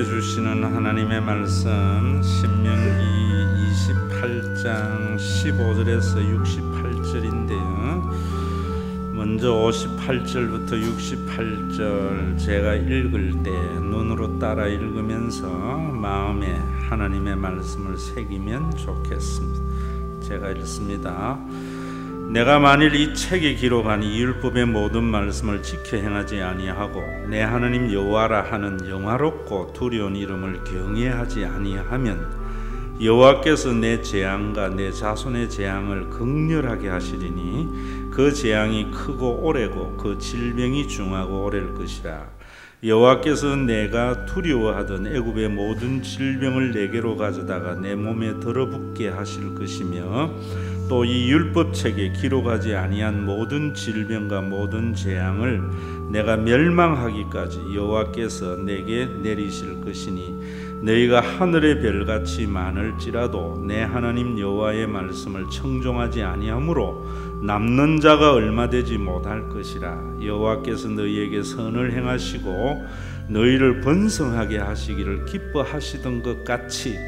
우리에게 주시는 하나님의 말씀 신명기 28장 15절에서 68절인데요. 먼저 58절부터 68절 제가 읽을 때 눈으로 따라 읽으면서 마음에 하나님의 말씀을 새기면 좋겠습니다. 제가 읽습니다. 내가 만일 이 책에 기록한 이 율법의 모든 말씀을 지켜 행하지 아니하고 내 하나님 여호와라 하는 영화롭고 두려운 이름을 경외하지 아니하면 여호와께서 내 재앙과 내 자손의 재앙을 극렬하게 하시리니 그 재앙이 크고 오래고 그 질병이 중하고 오래일 것이라. 여호와께서 내가 두려워하던 애굽의 모든 질병을 내게로 가져다가 내 몸에 들어붙게 하실 것이며 또 이 율법책에 기록하지 아니한 모든 질병과 모든 재앙을 내가 멸망하기까지 여호와께서 내게 내리실 것이니 너희가 하늘의 별같이 많을지라도 내 하나님 여호와의 말씀을 청종하지 아니하므로 남는 자가 얼마 되지 못할 것이라. 여호와께서 너희에게 선을 행하시고 너희를 번성하게 하시기를 기뻐하시던 것 같이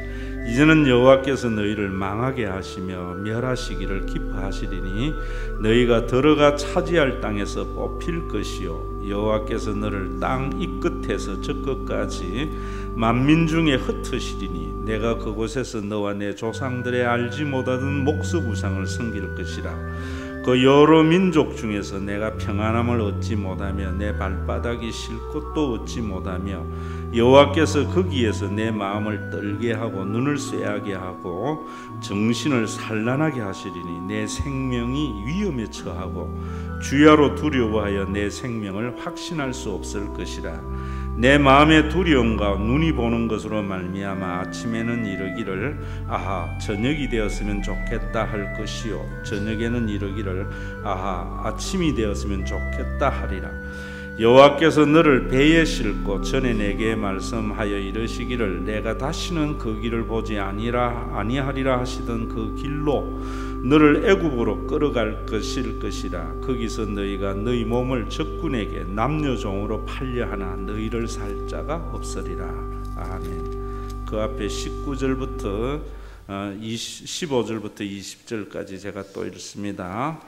이제는 여호와께서 너희를 망하게 하시며 멸하시기를 기뻐하시리니 너희가 들어가 차지할 땅에서 뽑힐 것이요 여호와께서 너를 땅 이 끝에서 저 끝까지 만민 중에 흩으시리니 내가 그곳에서 너와 내 조상들의 알지 못하던 목석 우상을 섬길 것이라. 그 여러 민족 중에서 내가 평안함을 얻지 못하며 내 발바닥이 쉴 곳도 얻지 못하며 여호와께서 거기에서 내 마음을 떨게 하고 눈을 쇠하게 하고 정신을 산란하게 하시리니 내 생명이 위험에 처하고 주야로 두려워하여 내 생명을 확신할 수 없을 것이라. 내 마음의 두려움과 눈이 보는 것으로 말미암아 아침에는 이르기를 아하 저녁이 되었으면 좋겠다 할 것이요 저녁에는 이르기를 아하 아침이 되었으면 좋겠다 하리라. 여호와께서 너를 배에 싣고 전에 내게 말씀하여 이르시기를 내가 다시는 그 길을 보지 아니하리라 하시던 그 길로 너를 애굽으로 끌어갈 것이라. 거기서 너희가 너희 몸을 적군에게 남녀종으로 팔려 하나 너희를 살 자가 없으리라. 아멘. 그 앞에 19절부터 15절부터 20절까지 제가 또 읽습니다.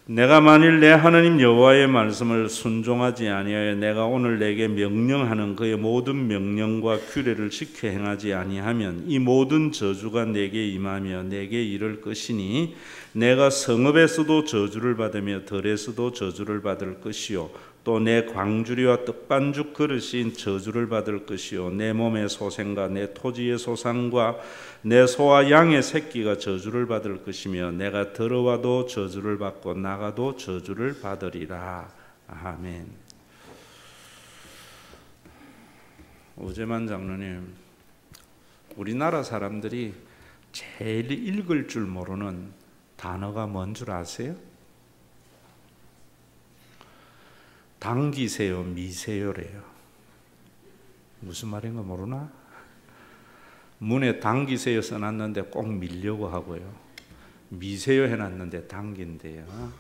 내가 만일 내 하나님 여호와의 말씀을 순종하지 아니하여 내가 오늘 내게 명령하는 그의 모든 명령과 규례를 지켜 행하지 아니하면 이 모든 저주가 내게 임하며 내게 이를 것이니 내가 성읍에서도 저주를 받으며 들에서도 저주를 받을 것이요 또 내 광주리와 떡반죽 그릇인 저주를 받을 것이요 내 몸의 소생과 내 토지의 소산과 내 소와 양의 새끼가 저주를 받을 것이며 내가 들어와도 저주를 받고 나가도 저주를 받으리라. 아멘. 오재만 장로님, 우리나라 사람들이 제일 읽을 줄 모르는 단어가 뭔 줄 아세요? 당기세요, 미세요래요. 무슨 말인가 모르나? 문에 당기세요 써놨는데 꼭 밀려고 하고요. 미세요 해놨는데 당긴대요.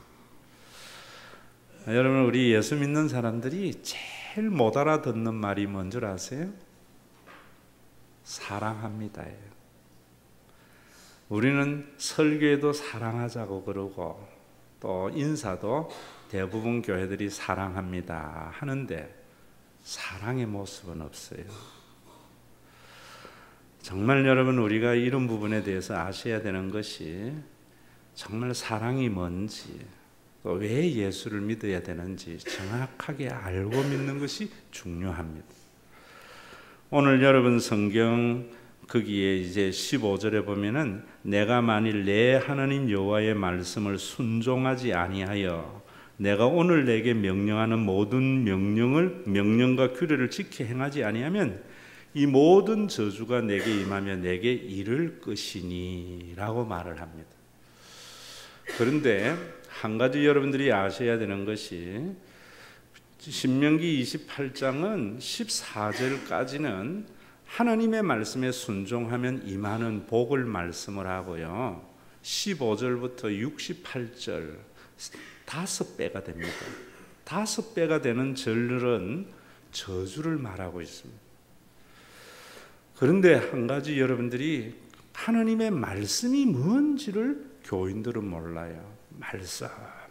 여러분, 우리 예수 믿는 사람들이 제일 못 알아듣는 말이 뭔 줄 아세요? 사랑합니다예요. 우리는 설교에도 사랑하자고 그러고 또 인사도 대부분 교회들이 사랑합니다 하는데 사랑의 모습은 없어요. 정말 여러분, 우리가 이런 부분에 대해서 아셔야 되는 것이 정말 사랑이 뭔지 또 왜 예수를 믿어야 되는지 정확하게 알고 믿는 것이 중요합니다. 오늘 여러분 성경 거기에 이제 15절에 보면은 내가 만일 내 하나님 여호와의 말씀을 순종하지 아니하여 내가 오늘 내게 명령하는 모든 명령과 규례를 지켜 행하지 아니하면 이 모든 저주가 내게 임하며 내게 이를 것이니 라고 말을 합니다. 그런데 한 가지 여러분들이 아셔야 되는 것이 신명기 28장은 14절까지는 하나님의 말씀에 순종하면 임하는 복을 말씀을 하고요. 15절부터 68절 5배가 됩니다. 5배가 되는 절은 저주를 말하고 있습니다. 그런데 한 가지 여러분들이 하나님의 말씀이 뭔지를 교인들은 몰라요.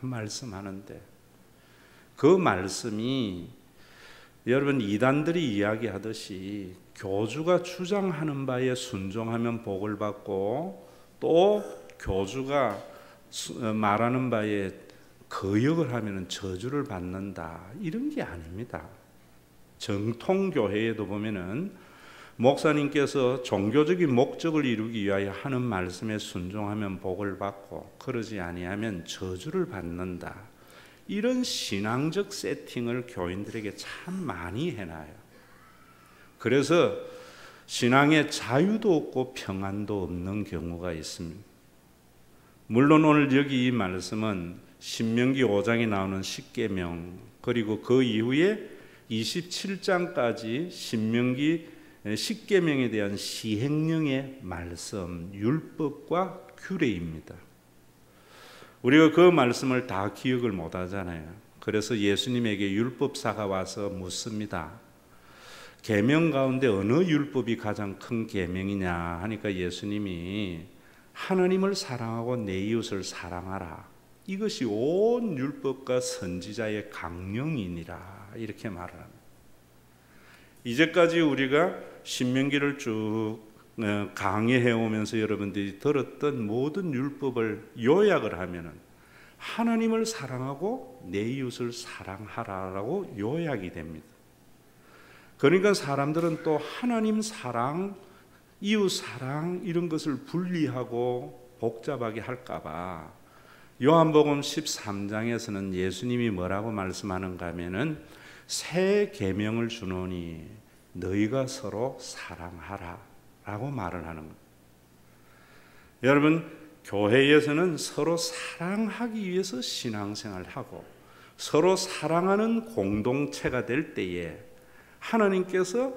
말씀하는데 그 말씀이 여러분 이단들이 이야기하듯이 교주가 주장하는 바에 순종하면 복을 받고 또 교주가 말하는 바에 거역을 하면 저주를 받는다, 이런 게 아닙니다. 정통교회에도 보면은 목사님께서 종교적인 목적을 이루기 위하여 하는 말씀에 순종하면 복을 받고 그러지 아니하면 저주를 받는다, 이런 신앙적 세팅을 교인들에게 참 많이 해놔요. 그래서 신앙에 자유도 없고 평안도 없는 경우가 있습니다. 물론 오늘 여기 이 말씀은 신명기 5장에 나오는 십계명, 그리고 그 이후에 27장까지 신명기 십계명에 대한 시행령의 말씀, 율법과 규례입니다. 우리가 그 말씀을 다 기억을 못 하잖아요. 그래서 예수님에게 율법사가 와서 묻습니다. 계명 가운데 어느 율법이 가장 큰 계명이냐 하니까 예수님이 하나님을 사랑하고 내 이웃을 사랑하라, 이것이 온 율법과 선지자의 강령이니라, 이렇게 말을 합니다. 이제까지 우리가 신명기를 쭉 강의해 오면서 여러분들이 들었던 모든 율법을 요약을 하면은 하나님을 사랑하고 내 이웃을 사랑하라라고 요약이 됩니다. 그러니까 사람들은 또 하나님 사랑, 이웃 사랑 이런 것을 분리하고 복잡하게 할까봐 요한복음 13장에서는 예수님이 뭐라고 말씀하는가 하면은 새 계명을 주노니 너희가 서로 사랑하라 라고 말을 하는 거예요. 여러분, 교회에서는 서로 사랑하기 위해서 신앙생활을 하고 서로 사랑하는 공동체가 될 때에 하나님께서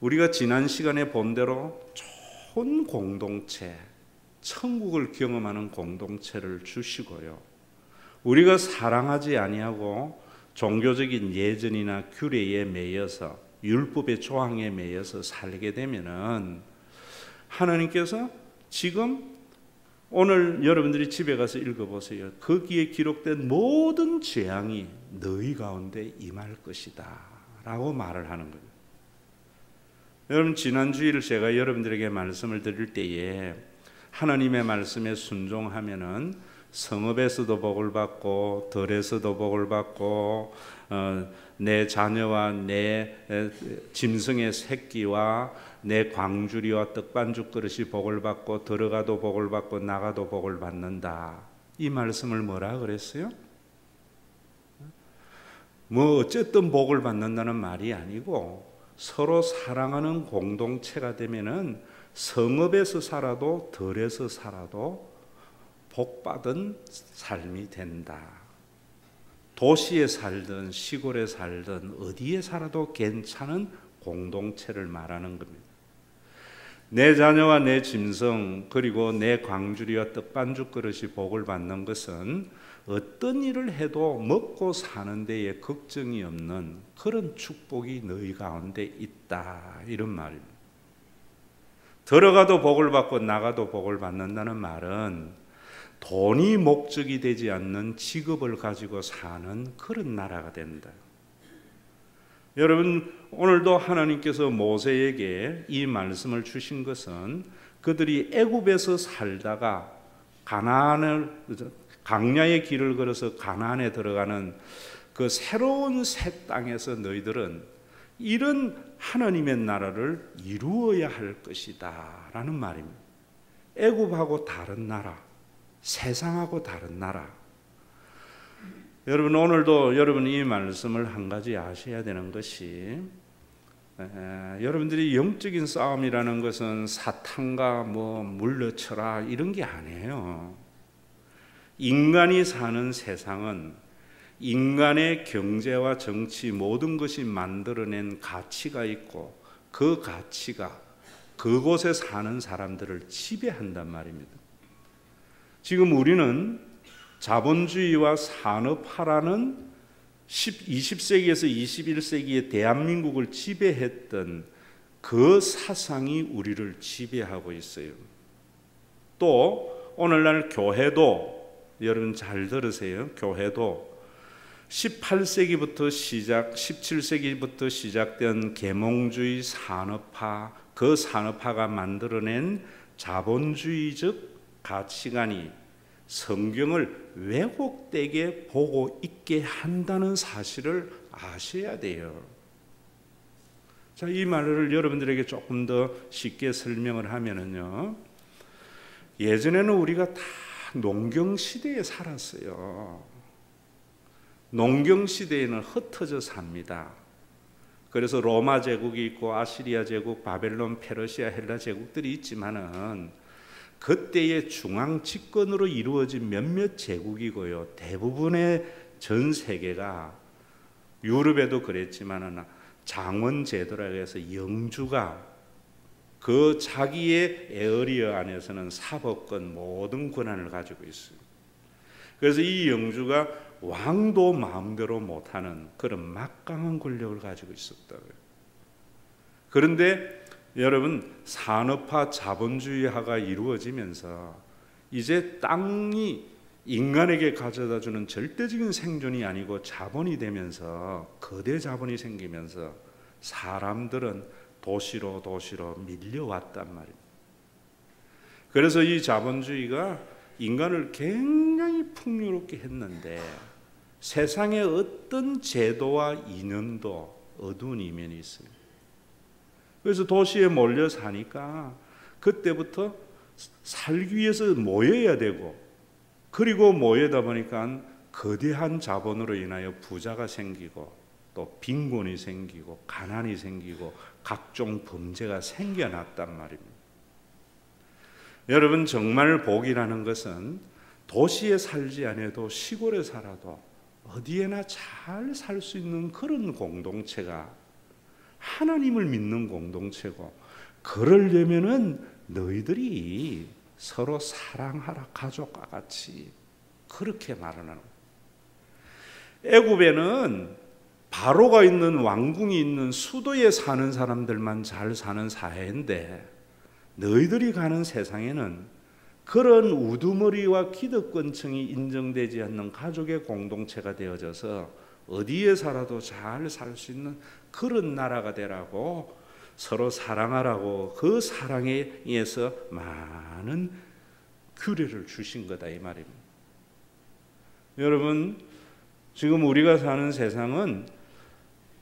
우리가 지난 시간에 본 대로 좋은 공동체, 천국을 경험하는 공동체를 주시고요. 우리가 사랑하지 아니하고 종교적인 예전이나 규례에 매여서 율법의 조항에 매여서 살게 되면은 하나님께서 지금 오늘 여러분들이 집에 가서 읽어보세요. 거기에 기록된 모든 재앙이 너희 가운데 임할 것이다 라고 말을 하는 거예요. 여러분, 지난 주일 제가 여러분들에게 말씀을 드릴 때에 하나님의 말씀에 순종하면은 성읍에서도 복을 받고 들에서도 복을 받고 내 자녀와 내 짐승의 새끼와 내 광주리와 떡반죽 그릇이 복을 받고 들어가도 복을 받고 나가도 복을 받는다, 이 말씀을 뭐라 그랬어요? 뭐 어쨌든 복을 받는다는 말이 아니고 서로 사랑하는 공동체가 되면은 성읍에서 살아도 들에서 살아도 복받은 삶이 된다. 도시에 살든 시골에 살든 어디에 살아도 괜찮은 공동체를 말하는 겁니다. 내 자녀와 내 짐승 그리고 내 광주리와 떡반죽 그릇이 복을 받는 것은 어떤 일을 해도 먹고 사는 데에 걱정이 없는 그런 축복이 너희 가운데 있다, 이런 말입니다. 들어가도 복을 받고 나가도 복을 받는다는 말은 돈이 목적이 되지 않는 직업을 가지고 사는 그런 나라가 된다. 여러분, 오늘도 하나님께서 모세에게 이 말씀을 주신 것은 그들이 애굽에서 살다가 강야의 길을 걸어서 가나안에 들어가는 그 새로운 새 땅에서 너희들은 이런 하나님의 나라를 이루어야 할 것이다 라는 말입니다. 애굽하고 다른 나라, 세상하고 다른 나라. 여러분, 오늘도 여러분이 이 말씀을 한 가지 아셔야 되는 것이 여러분들이 영적인 싸움이라는 것은 사탄과 물러쳐라 이런 게 아니에요. 인간이 사는 세상은 인간의 경제와 정치 모든 것이 만들어낸 가치가 있고 그 가치가 그곳에 사는 사람들을 지배한단 말입니다. 지금 우리는 자본주의와 산업화라는 20세기에서 21세기의 대한민국을 지배했던 그 사상이 우리를 지배하고 있어요. 또 오늘날 교회도 여러분 잘 들으세요. 교회도 18세기부터 17세기부터 시작된 계몽주의 산업화, 그 산업화가 만들어낸 자본주의적 가치관이 성경을 왜곡되게 보고 있게 한다는 사실을 아셔야 돼요. 자, 이 말을 여러분들에게 조금 더 쉽게 설명을 하면은요, 예전에는 우리가 다 농경시대에 살았어요. 농경시대에는 흩어져 삽니다. 그래서 로마 제국이 있고 아시리아 제국, 바벨론, 페르시아, 헬라 제국들이 있지만은 그때의 중앙 집권으로 이루어진 몇몇 제국이고요. 대부분의 전 세계가 유럽에도 그랬지만은 장원 제도라고 해서 영주가 그 자기의 에어리어 안에서는 사법권 모든 권한을 가지고 있어요. 그래서 이 영주가 왕도 마음대로 못하는 그런 막강한 권력을 가지고 있었다고요. 그런데 여러분, 산업화 자본주의화가 이루어지면서 이제 땅이 인간에게 가져다주는 절대적인 생존이 아니고 자본이 되면서, 거대 자본이 생기면서 사람들은 도시로 밀려왔단 말입니다. 그래서 이 자본주의가 인간을 굉장히 풍요롭게 했는데 세상의 어떤 제도와 이념도 어두운 이면이 있어요. 그래서 도시에 몰려 사니까 그때부터 살기 위해서 모여야 되고, 그리고 모여다 보니까 거대한 자본으로 인하여 부자가 생기고 또 빈곤이 생기고 가난이 생기고 각종 범죄가 생겨났단 말입니다. 여러분, 정말 복이라는 것은 도시에 살지 않아도 시골에 살아도 어디에나 잘 살 수 있는 그런 공동체가 하나님을 믿는 공동체고, 그러려면은 너희들이 서로 사랑하라, 가족과 같이, 그렇게 말하는 거예요. 애굽에는 바로가 있는 왕궁이 있는 수도에 사는 사람들만 잘 사는 사회인데, 너희들이 가는 세상에는 그런 우두머리와 기득권층이 인정되지 않는 가족의 공동체가 되어져서 어디에 살아도 잘 살 수 있는 그런 나라가 되라고, 서로 사랑하라고, 그 사랑에 의해서 많은 규례를 주신 거다, 이 말입니다. 여러분, 지금 우리가 사는 세상은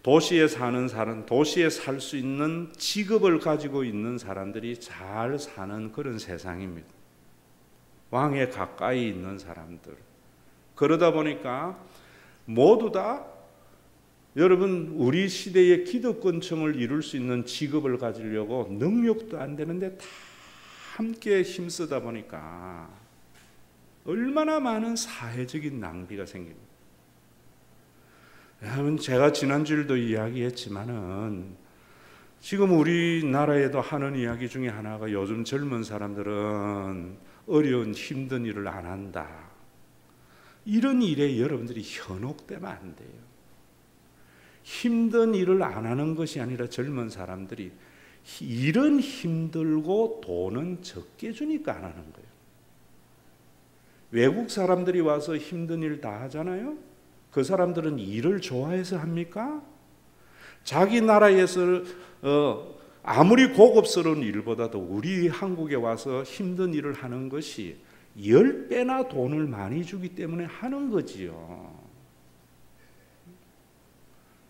도시에 사는 사람, 도시에 살 수 있는 직업을 가지고 있는 사람들이 잘 사는 그런 세상입니다. 왕에 가까이 있는 사람들. 그러다 보니까 모두 다 여러분, 우리 시대의 기득권층을 이룰 수 있는 직업을 가지려고 능력도 안 되는데 다 함께 힘쓰다 보니까 얼마나 많은 사회적인 낭비가 생깁니다. 여러분, 제가 지난주에도 이야기했지만은 지금 우리나라에도 하는 이야기 중에 하나가 요즘 젊은 사람들은 어려운 힘든 일을 안 한다. 이런 일에 여러분들이 현혹되면 안 돼요. 힘든 일을 안 하는 것이 아니라 젊은 사람들이 일은 힘들고 돈은 적게 주니까 안 하는 거예요. 외국 사람들이 와서 힘든 일 다 하잖아요. 그 사람들은 일을 좋아해서 합니까? 자기 나라에서 아무리 고급스러운 일보다도 우리 한국에 와서 힘든 일을 하는 것이 10배나 돈을 많이 주기 때문에 하는 거지요.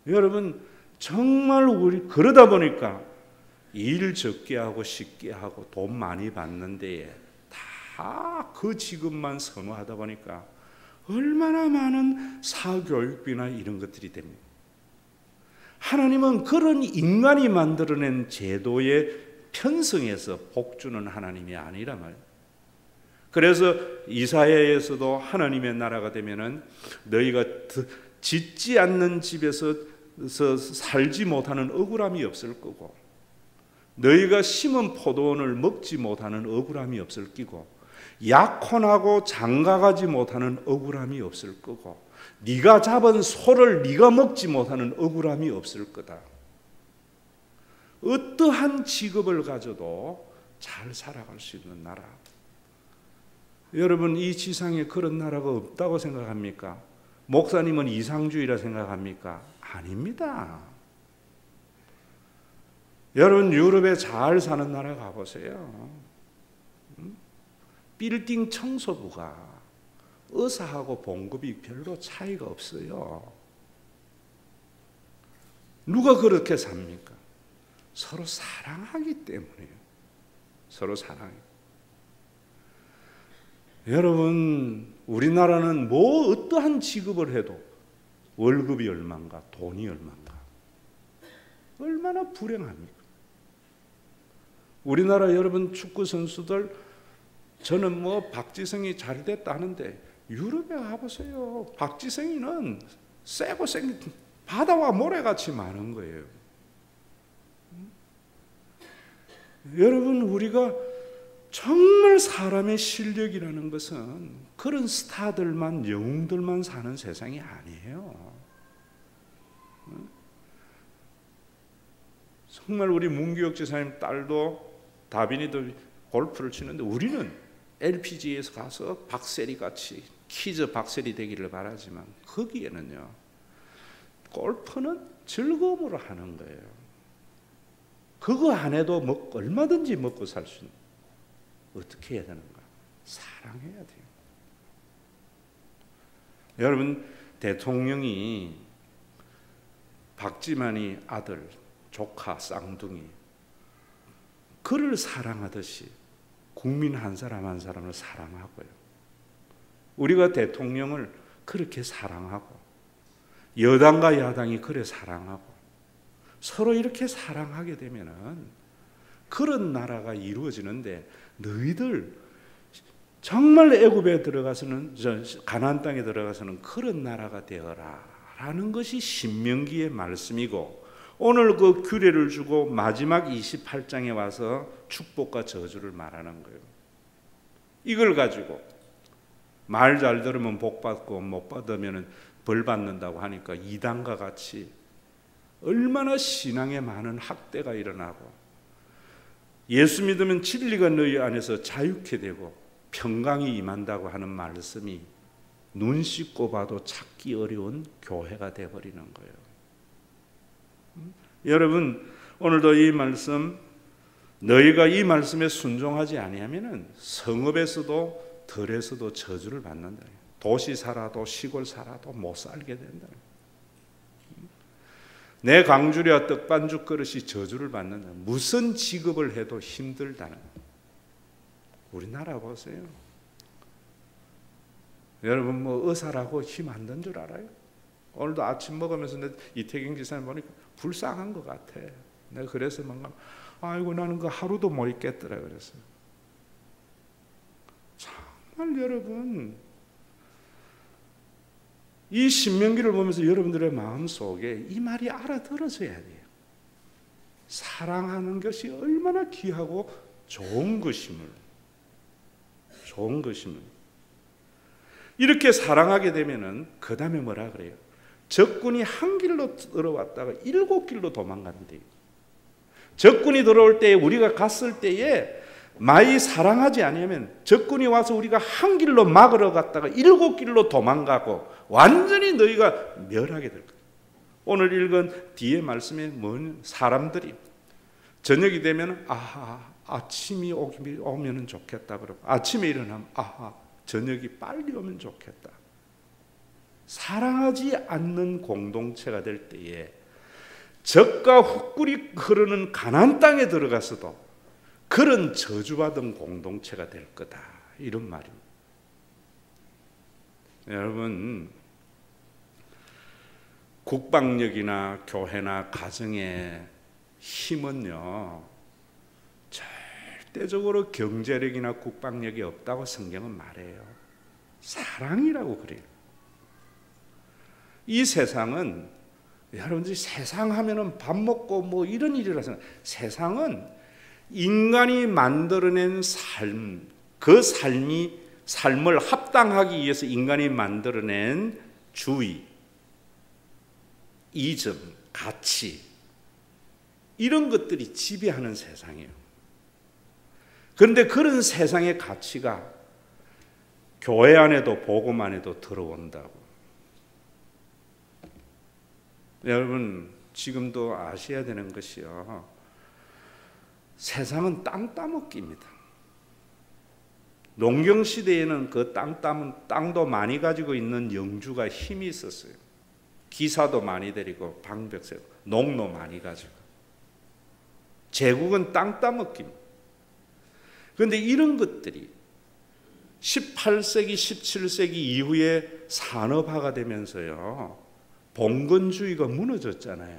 여러분, 정말 우리 그러다 보니까 일 적게 하고 쉽게 하고 돈 많이 받는데 다 그 직업만 선호하다 보니까 얼마나 많은 사교육비나 이런 것들이 됩니다. 하나님은 그런 인간이 만들어낸 제도에 편성해서 복 주는 하나님이 아니란 말이에요. 그래서 이사야에서도 하나님의 나라가 되면은 너희가 짓지 않는 집에서 살지 못하는 억울함이 없을 거고, 너희가 심은 포도원을 먹지 못하는 억울함이 없을 끼고, 약혼하고 장가가지 못하는 억울함이 없을 거고, 네가 잡은 소를 네가 먹지 못하는 억울함이 없을 거다. 어떠한 직업을 가져도 잘 살아갈 수 있는 나라. 여러분, 이 지상에 그런 나라가 없다고 생각합니까? 목사님은 이상주의라 생각합니까? 아닙니다. 여러분, 유럽에 잘 사는 나라 가보세요. 빌딩 청소부가 의사하고 봉급이 별로 차이가 없어요. 누가 그렇게 삽니까? 서로 사랑하기 때문이에요. 서로 사랑해요. 여러분, 우리나라는 뭐 어떠한 직업을 해도 월급이 얼마인가, 돈이 얼마인가. 얼마나 불행합니까? 우리나라 여러분 축구 선수들, 저는 뭐 박지성이 잘 됐다 하는데 유럽에 가보세요. 박지성이는 세고 생긴 바다와 모래같이 많은 거예요. 여러분, 우리가 정말 사람의 실력이라는 것은 그런 스타들만, 영웅들만 사는 세상이 아니에요. 정말 우리 문기혁 지사님 딸도 다빈이도 골프를 치는데 우리는 LPGA에서 가서 박세리 같이 키즈 박세리 되기를 바라지만 거기에는요, 골프는 즐거움으로 하는 거예요. 그거 안 해도 얼마든지 먹고 살 수 있는. 어떻게 해야 되는가? 사랑해야 돼요. 여러분, 대통령이 박지만이 아들, 조카, 쌍둥이 그를 사랑하듯이 국민 한 사람 한 사람을 사랑하고요. 우리가 대통령을 그렇게 사랑하고 여당과 야당이 그래 사랑하고 서로 이렇게 사랑하게 되면은 그런 나라가 이루어지는데, 너희들 정말 애굽에 들어가서는, 가나안 땅에 들어가서는 그런 나라가 되어라 라는 것이 신명기의 말씀이고, 오늘 그 규례를 주고 마지막 28장에 와서 축복과 저주를 말하는 거예요. 이걸 가지고 말 잘 들으면 복 받고 못 받으면 벌 받는다고 하니까 이단과 같이 얼마나 신앙에 많은 학대가 일어나고, 예수 믿으면 진리가 너희 안에서 자유케 되고 평강이 임한다고 하는 말씀이 눈 씻고 봐도 찾기 어려운 교회가 되어버리는 거예요. 여러분, 오늘도 이 말씀, 너희가 이 말씀에 순종하지 아니하면은 성읍에서도 들에서도 저주를 받는다. 도시 살아도 시골 살아도 못 살게 된다. 내 광주리와 떡반죽 그릇이 저주를 받는다. 무슨 직업을 해도 힘들다는. 우리나라 보세요. 여러분, 뭐 의사라고 힘 안 든 줄 알아요? 오늘도 아침 먹으면서 이태경 지사님 보니까 불쌍한 것 같아. 내가 그래서 뭔가 아이고 나는 그 하루도 못 있겠더라 그랬어요. 정말 여러분, 이 신명기를 보면서 여러분들의 마음속에 이 말이 알아들어져야 돼요. 사랑하는 것이 얼마나 귀하고 좋은 것임을. 이렇게 사랑하게 되면은 그 다음에 뭐라 그래요? 적군이 한 길로 들어왔다가 7길로 도망가는데, 적군이 들어올 때 우리가 갔을 때에 많이 사랑하지 않으면 적군이 와서 우리가 한 길로 막으러 갔다가 7길로 도망가고 완전히 너희가 멸하게 될 거예요. 오늘 읽은 뒤에 말씀에 뭐냐? 사람들이 저녁이 되면 아침이 오면 좋겠다 그러고, 아침에 일어나면 저녁이 빨리 오면 좋겠다. 사랑하지 않는 공동체가 될 때에 적과 훅꿀이 흐르는 가나안 땅에 들어가서도 그런 저주받은 공동체가 될 거다, 이런 말입니다. 여러분, 국방력이나 교회나 가정의 힘은요, 절대적으로 경제력이나 국방력이 없다고 성경은 말해요. 사랑이라고 그래요. 이 세상은, 여러분들이 세상 하면은 밥 먹고 뭐 이런 일이라서, 세상은 인간이 만들어낸 삶, 그 삶을 합당하기 위해서 인간이 만들어낸 주의, 이점, 가치, 이런 것들이 지배하는 세상이에요. 그런데 그런 세상의 가치가 교회 안에도 복음 안에도 들어온다고. 여러분 지금도 아셔야 되는 것이요, 세상은 땅 따먹기입니다. 농경시대에는 그 땅도 많이 가지고 있는 영주가 힘이 있었어요. 기사도 많이 데리고 방백 세고 농로 많이 가지고. 제국은 땅 따먹기입니다. 그런데 이런 것들이 18세기, 17세기 이후에 산업화가 되면서요, 봉건주의가 무너졌잖아요.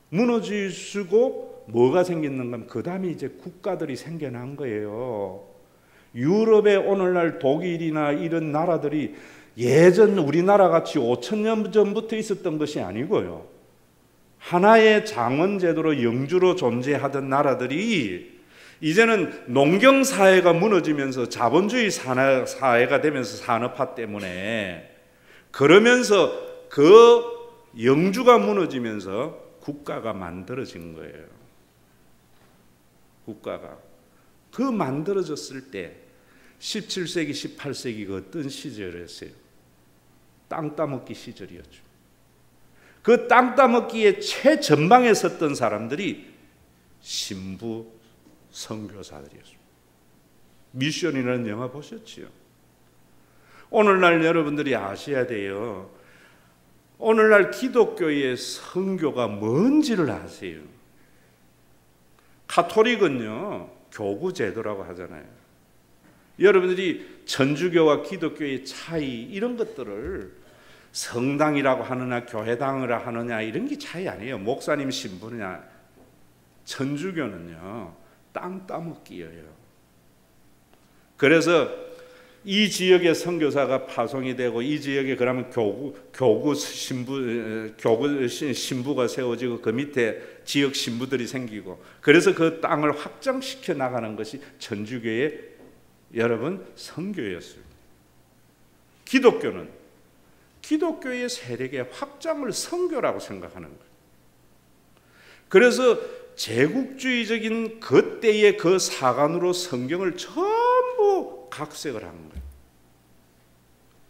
무너지고 뭐가 생겼는가 하면 그 다음에 이제 국가들이 생겨난 거예요. 유럽의 오늘날 독일이나 이런 나라들이 예전 우리나라 같이 5,000년 전부터 있었던 것이 아니고요, 하나의 장원제도로 영주로 존재하던 나라들이 이제는 농경사회가 무너지면서 자본주의 사회가 되면서 산업화 때문에, 그러면서 그 영주가 무너지면서 국가가 만들어진 거예요. 국가가. 그 만들어졌을 때 17세기, 18세기가 어떤 시절이었어요? 땅 따먹기 시절이었죠. 그 땅 따먹기의 최전방에 섰던 사람들이 신부, 선교사들이었습니다. 미션이라는 영화 보셨지요? 오늘날 여러분들이 아셔야 돼요. 오늘날 기독교의 선교가 뭔지를 아세요? 가톨릭은요, 교구 제도라고 하잖아요. 여러분들이 천주교와 기독교의 차이, 이런 것들을 성당이라고 하느냐 교회당이라 하느냐 이런 게 차이 아니에요. 목사님 신부냐. 천주교는요, 땅 따먹기예요. 그래서 이 지역의 선교사가 파송이 되고 이 지역에 그러면 교구 신부가 세워지고 그 밑에 지역 신부들이 생기고, 그래서 그 땅을 확장시켜 나가는 것이 천주교의 여러분 선교였어요. 기독교는 기독교의 세력의 확장을 선교라고 생각하는 거예요. 그래서 제국주의적인 그때의 그 사관으로 성경을 전부 각색을 한 거예요.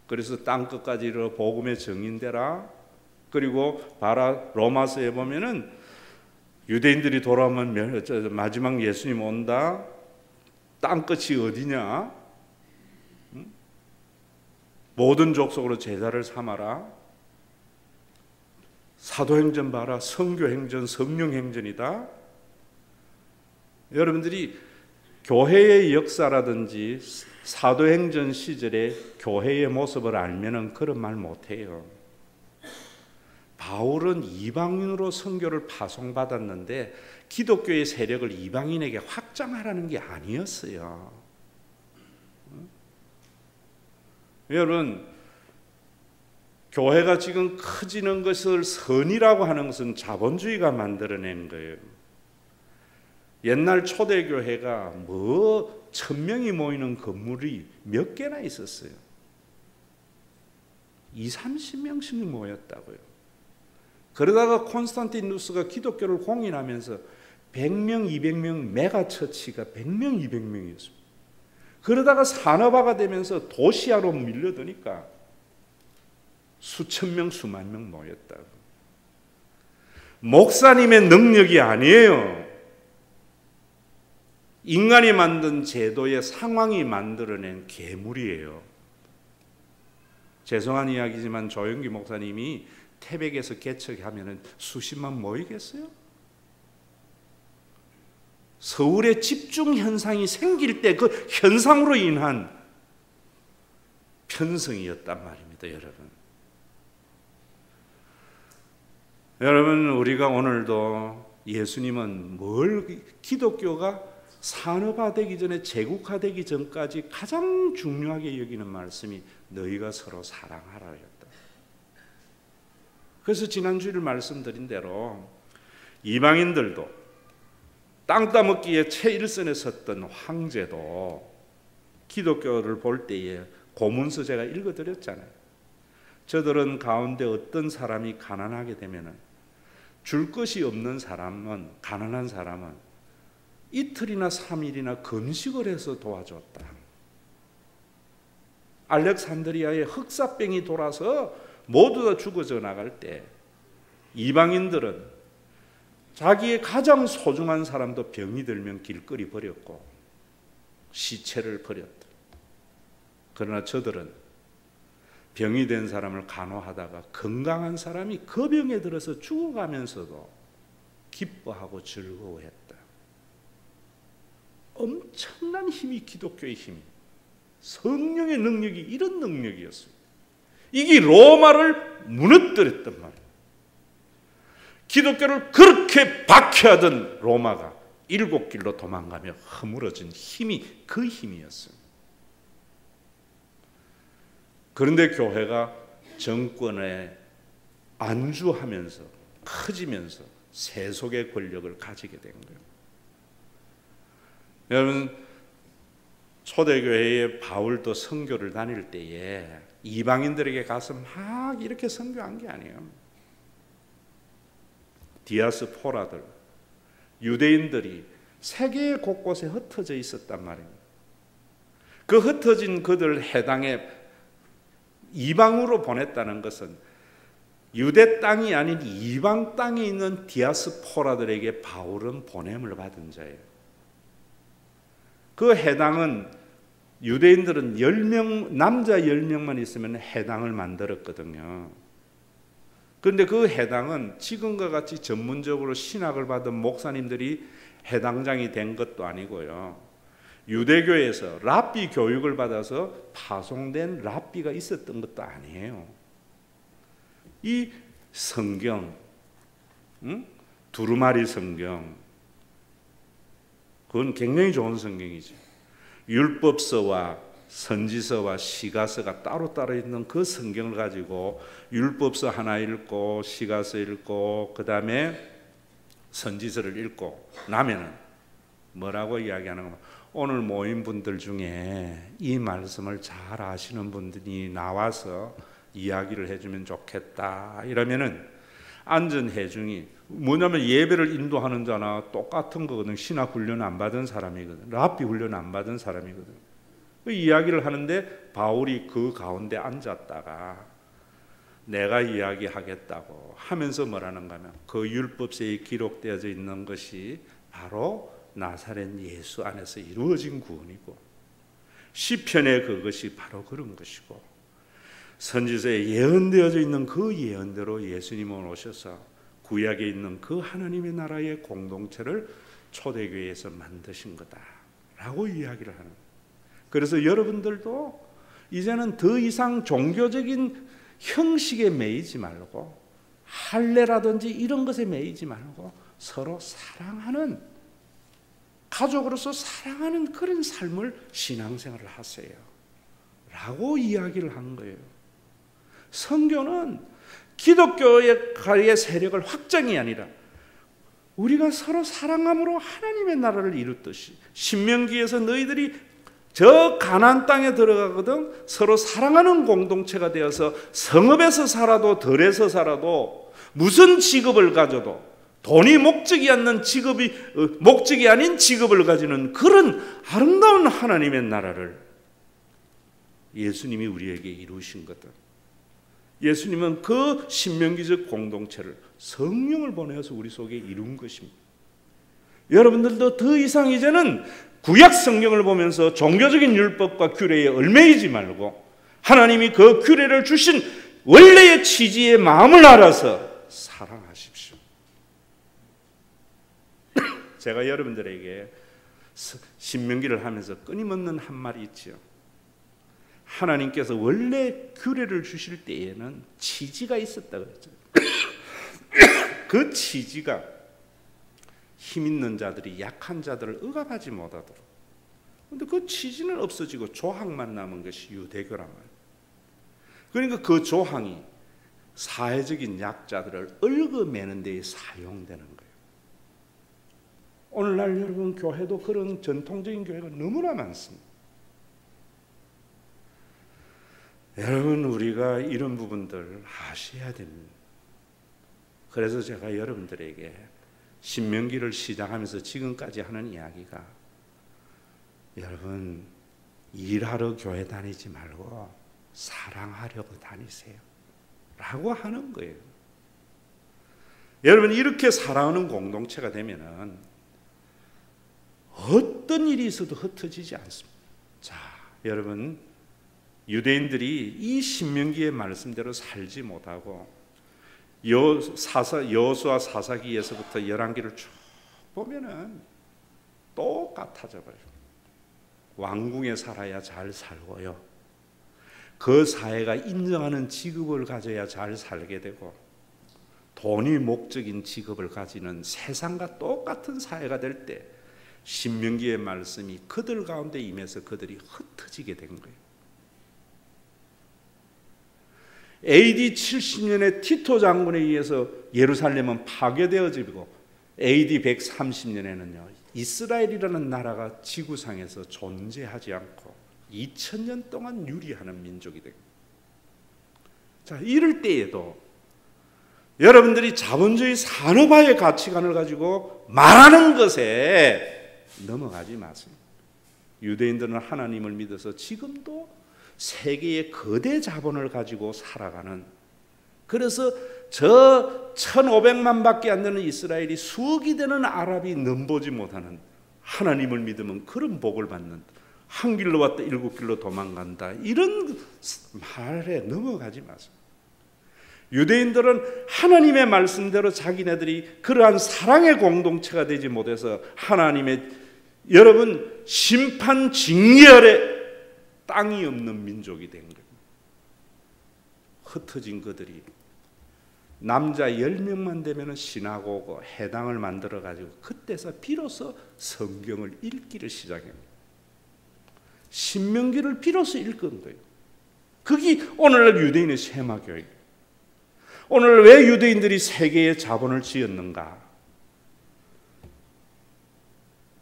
그래서 땅끝까지 이르러 복음의 정인되라. 그리고 바라 로마서에 보면은 유대인들이 돌아오면 마지막 예수님 온다. 땅끝이 어디냐? 모든 족속으로 제자를 삼아라. 사도행전 봐라. 선교행전, 성령행전이다. 여러분들이 교회의 역사라든지 사도행전 시절에 교회의 모습을 알면은 그런 말 못해요. 바울은 이방인으로 선교를 파송받았는데 기독교의 세력을 이방인에게 확장하라는 게 아니었어요. 여러분, 교회가 지금 커지는 것을 선이라고 하는 것은 자본주의가 만들어낸 거예요. 옛날 초대교회가 1,000명이 모이는 건물이 몇 개나 있었어요. 20-30명씩 모였다고요. 그러다가 콘스탄티누스가 기독교를 공인하면서 100명, 200명, 메가처치가 100명, 200명이었습니다. 그러다가 산업화가 되면서 도시화로 밀려드니까 수천 명, 수만 명 모였다고. 목사님의 능력이 아니에요. 인간이 만든 제도의 상황이 만들어낸 괴물이에요. 죄송한 이야기지만 조영기 목사님이 태백에서 개척하면 수십만 모이겠어요? 서울에 집중 현상이 생길 때 그 현상으로 인한 편성이었단 말입니다, 여러분. 여러분, 우리가 오늘도 예수님은 기독교가 산업화되기 전에 제국화되기 전까지 가장 중요하게 여기는 말씀이 너희가 서로 사랑하라였다. 그래서 지난주에 말씀드린 대로 이방인들도 땅 따먹기에 최일선에 섰던 황제도 기독교를 볼 때에 고문서 제가 읽어드렸잖아요. 저들은 가운데 어떤 사람이 가난하게 되면은 줄 것이 없는 사람은, 가난한 사람은 이틀이나 3일이나 금식을 해서 도와줬다. 알렉산드리아에 흑사병이 돌아서 모두 다 죽어져 나갈 때 이방인들은 자기의 가장 소중한 사람도 병이 들면 길거리 버렸고 시체를 버렸다. 그러나 저들은 병이 된 사람을 간호하다가 건강한 사람이 그 병에 들어서 죽어가면서도 기뻐하고 즐거워했다. 엄청난 힘이 기독교의 힘이, 성령의 능력이 이런 능력이었어요. 이게 로마를 무너뜨렸단 말이에요. 기독교를 그렇게 박해하던 로마가 7길로 도망가며 허물어진 힘이 그 힘이었어요. 그런데 교회가 정권에 안주하면서 커지면서 세속의 권력을 가지게 된 거예요. 여러분, 초대교회의 바울도 선교를 다닐 때에 이방인들에게 가서 막 이렇게 선교한 게 아니에요. 디아스포라들, 유대인들이 세계 곳곳에 흩어져 있었단 말입니다. 그 흩어진 그들 해당에 이방으로 보냈다는 것은 유대 땅이 아닌 이방 땅에 있는 디아스포라들에게 바울은 보냄을 받은 자예요. 그 해당은 유대인들은 10명, 남자 10명만 있으면 해당을 만들었거든요. 그런데 그 해당은 지금과 같이 전문적으로 신학을 받은 목사님들이 해당장이 된 것도 아니고요. 유대교에서 랍비 교육을 받아서 파송된 랍비가 있었던 것도 아니에요. 이 성경, 두루마리 성경, 그건 굉장히 좋은 성경이죠. 율법서와 선지서와 시가서가 따로따로 있는 그 성경을 가지고 율법서 하나 읽고 시가서 읽고 그 다음에 선지서를 읽고 나면은 뭐라고 이야기하는 거, 오늘 모인 분들 중에 이 말씀을 잘 아시는 분들이 나와서 이야기를 해주면 좋겠다 이러면은 앉은 회중이, 뭐냐면 예배를 인도하는 자나 똑같은 거거든. 신학 훈련 안 받은 사람이거든. 랍비 훈련 안 받은 사람이거든. 그 이야기를 하는데 바울이 그 가운데 앉았다가 내가 이야기하겠다고 하면서 뭐라는가 하면 그 율법서에 기록되어져 있는 것이 바로 나사렛 예수 안에서 이루어진 구원이고, 시편의 그것이 바로 그런 것이고, 선지서에 예언되어져 있는 그 예언대로 예수님은 오셔서 구약에 있는 그 하나님의 나라의 공동체를 초대교회에서 만드신 거다라고 이야기를 하는 거예요. 그래서 여러분들도 이제는 더 이상 종교적인 형식에 매이지 말고, 할례라든지 이런 것에 매이지 말고 서로 사랑하는, 가족으로서 사랑하는 그런 삶을 신앙생활을 하세요 라고 이야기를 한 거예요. 선교는 기독교의 세력을 확장이 아니라 우리가 서로 사랑함으로 하나님의 나라를 이루듯이, 신명기에서 너희들이 저 가나안 땅에 들어가거든 서로 사랑하는 공동체가 되어서 성읍에서 살아도 덜에서 살아도 무슨 직업을 가져도 돈이 목적이 아닌 직업을 가지는 그런 아름다운 하나님의 나라를 예수님이 우리에게 이루신 거다. 예수님은 그 신명기적 공동체를 성령을 보내서 우리 속에 이룬 것입니다. 여러분들도 더 이상 이제는 구약 성경을 보면서 종교적인 율법과 규례에 얽매이지 말고 하나님이 그 규례를 주신 원래의 취지의 마음을 알아서 사랑하십시오. 제가 여러분들에게 신명기를 하면서 끊임없는 한 말이 있죠. 하나님께서 원래 규례를 주실 때에는 취지가 있었다 그랬죠. 그 취지가 힘 있는 자들이 약한 자들을 억압하지 못하도록. 그런데 그 취지는 없어지고 조항만 남은 것이 유대교란 말이에요. 그러니까 그 조항이 사회적인 약자들을 얽어매는 데에 사용되는 거예요. 오늘날 여러분 교회도 그런 전통적인 교회가 너무나 많습니다. 여러분 우리가 이런 부분들 아셔야 됩니다. 그래서 제가 여러분들에게 신명기를 시작하면서 지금까지 하는 이야기가, 여러분 일하러 교회 다니지 말고 사랑하려고 다니세요 라고 하는 거예요. 여러분 이렇게 살아오는 공동체가 되면은 어떤 일이 있어도 흩어지지 않습니다. 자, 여러분 유대인들이 이 신명기의 말씀대로 살지 못하고 여호수아 사사기에서부터 열왕기를 쭉 보면은 똑같아져 버려요. 왕궁에 살아야 잘 살고요, 그 사회가 인정하는 직업을 가져야 잘 살게 되고, 돈이 목적인 직업을 가지는 세상과 똑같은 사회가 될 때 신명기의 말씀이 그들 가운데 임해서 그들이 흩어지게 된 거예요. AD 70년에 티토 장군에 의해서 예루살렘은 파괴되어지고 AD 130년에는요 이스라엘이라는 나라가 지구상에서 존재하지 않고 2000년 동안 유리하는 민족이 됩니다. 자, 이럴 때에도 여러분들이 자본주의 산업화의 가치관을 가지고 말하는 것에 넘어가지 마세요. 유대인들은 하나님을 믿어서 지금도 세계의 거대 자본을 가지고 살아가는, 그래서 저 1500만 밖에 안 되는 이스라엘이 수억이 되는 아랍이 넘보지 못하는, 하나님을 믿으면 그런 복을 받는, 한 길로 왔다 일곱 길로 도망간다, 이런 말에 넘어가지 마세요. 유대인들은 하나님의 말씀대로 자기네들이 그러한 사랑의 공동체가 되지 못해서 하나님의, 여러분 심판 징렬에 땅이 없는 민족이 된 거예요. 흩어진 그들이 남자 10명만 되면 시나고그 해당을 만들어 가지고 그때서 비로소 성경을 읽기를 시작합니다. 신명기를 비로소 읽은 거예요. 그게 오늘날 유대인의 세마교육. 오늘 왜 유대인들이 세계의 자본을 지었는가?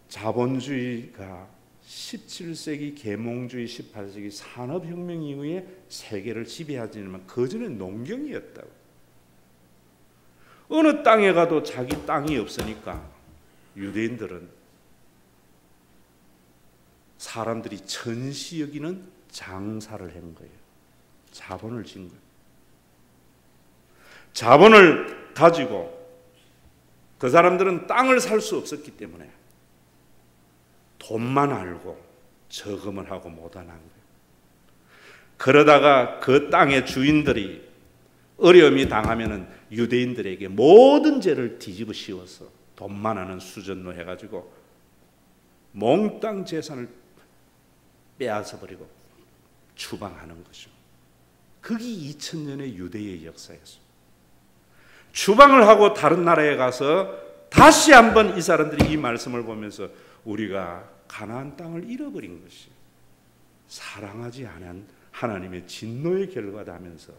자본주의가 17세기 계몽주의, 18세기 산업혁명 이후에 세계를 지배하지만 그전에 농경이었다고. 어느 땅에 가도 자기 땅이 없으니까 유대인들은 사람들이 천시 여기는 장사를 한 거예요. 자본을 진 거예요. 자본을 가지고 그 사람들은 땅을 살 수 없었기 때문에 돈만 알고 저금을 하고 못하는 거예요. 그러다가 그 땅의 주인들이 어려움이 당하면은 유대인들에게 모든 죄를 뒤집어 씌워서 돈만 아는 수전로 해가지고 몽땅 재산을 빼앗아 버리고 추방하는 거죠. 그게 2000년의 유대의 역사였어요. 추방을 하고 다른 나라에 가서 다시 한번 이 사람들이 이 말씀을 보면서 우리가 가나안 땅을 잃어버린 것이 사랑하지 않은 하나님의 진노의 결과다 하면서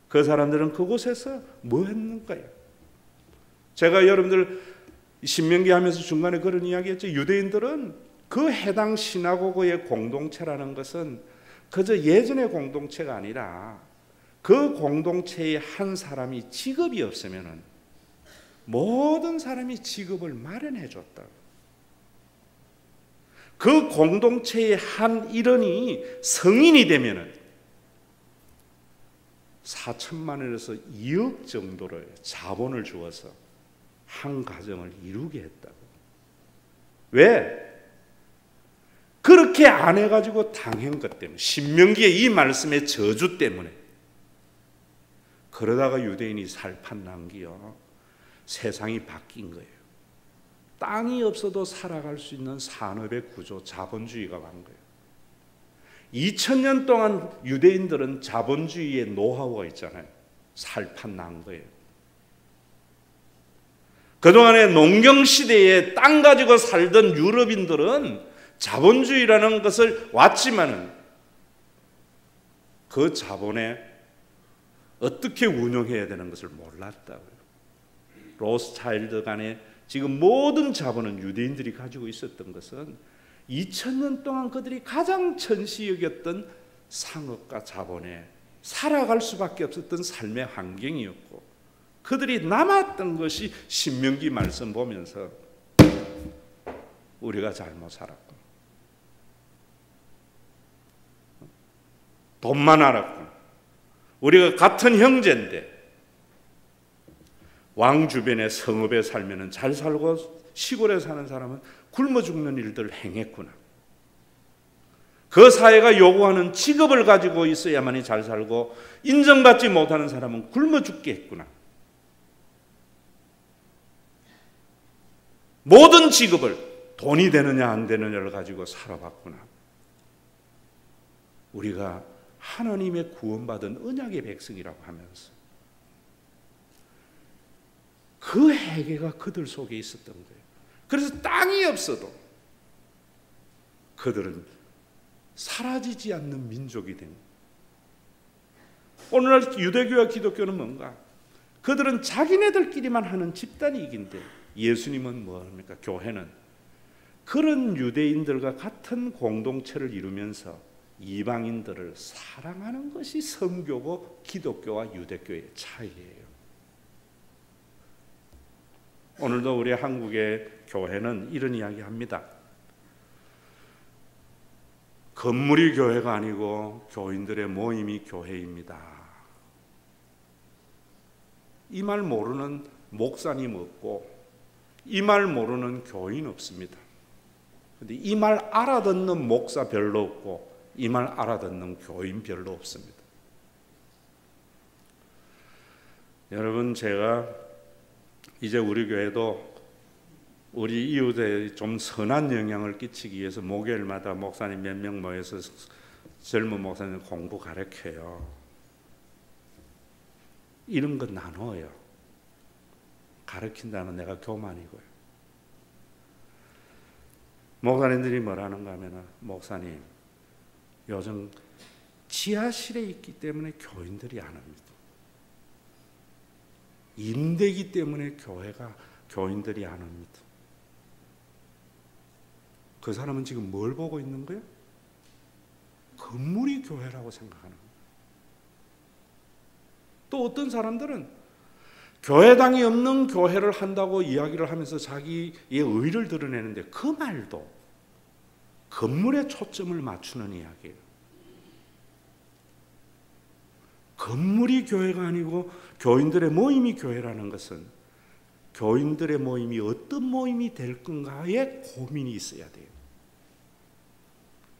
그 사람들은 그곳에서 뭐 했는가요? 제가 여러분들 신명기 하면서 중간에 그런 이야기 했죠. 유대인들은 그 해당 시나고그의 공동체라는 것은 그저 예전의 공동체가 아니라 그 공동체의 한 사람이 직업이 없으면 모든 사람이 직업을 마련해 줬다. 그 공동체의 한 일원이 성인이 되면 4천만 원에서 2억 정도를 자본을 주어서 한 가정을 이루게 했다고. 왜? 그렇게 안 해가지고 당한 것 때문에, 신명기의 이 말씀의 저주 때문에. 그러다가 유대인이 살판 남기요 세상이 바뀐 거예요. 땅이 없어도 살아갈 수 있는 산업의 구조, 자본주의가 간 거예요. 2000년 동안 유대인들은 자본주의의 노하우가 있잖아요. 살판 난 거예요. 그동안에 농경시대에 땅 가지고 살던 유럽인들은 자본주의라는 것을 왔지만은 그 자본에 어떻게 운영해야 되는 것을 몰랐다고요. 로스차일드 간에 지금 모든 자본은 유대인들이 가지고 있었던 것은 2000년 동안 그들이 가장 천시 여겼던 상업과 자본에 살아갈 수밖에 없었던 삶의 환경이었고, 그들이 남았던 것이 신명기 말씀 보면서 우리가 잘못 살았고 돈만 알았고 우리가 같은 형제인데 왕 주변의 성읍에 살면 잘 살고 시골에 사는 사람은 굶어 죽는 일들을 행했구나. 그 사회가 요구하는 직업을 가지고 있어야만이 잘 살고 인정받지 못하는 사람은 굶어 죽게 했구나. 모든 직업을 돈이 되느냐 안 되느냐를 가지고 살아봤구나. 우리가 하나님의 구원받은 언약의 백성이라고 하면서 그 회개가 그들 속에 있었던 거예요. 그래서 땅이 없어도 그들은 사라지지 않는 민족이 된 거예요. 오늘날 유대교와 기독교는 뭔가? 그들은 자기네들끼리만 하는 집단이긴데 예수님은 뭐합니까? 교회는 그런 유대인들과 같은 공동체를 이루면서 이방인들을 사랑하는 것이 선교고 기독교와 유대교의 차이예요. 오늘도 우리 한국의 교회는 이런 이야기 합니다. 건물이 교회가 아니고 교인들의 모임이 교회입니다. 이 말 모르는 목사님 없고 이 말 모르는 교인 없습니다. 그런데 이 말 알아듣는 목사 별로 없고 이 말 알아듣는 교인 별로 없습니다. 여러분, 제가 이제 우리 교회도 우리 이웃에 좀 선한 영향을 끼치기 위해서 목요일마다 목사님 몇 명 모여서 젊은 목사님 공부 가르쳐요. 이런 거 나눠요. 가르친다는 내가 교만이고요. 목사님들이 뭐라는가 하면, 목사님 요즘 지하실에 있기 때문에 교인들이 안 합니다. 임대기 때문에 교인들이 안 합니다. 그 사람은 지금 뭘 보고 있는 거예요? 건물이 교회라고 생각하는 거예요. 또 어떤 사람들은 교회당이 없는 교회를 한다고 이야기를 하면서 자기의 의를 드러내는데 그 말도 건물에 초점을 맞추는 이야기예요. 건물이 교회가 아니고 교인들의 모임이 교회라는 것은 교인들의 모임이 어떤 모임이 될 건가에 고민이 있어야 돼요.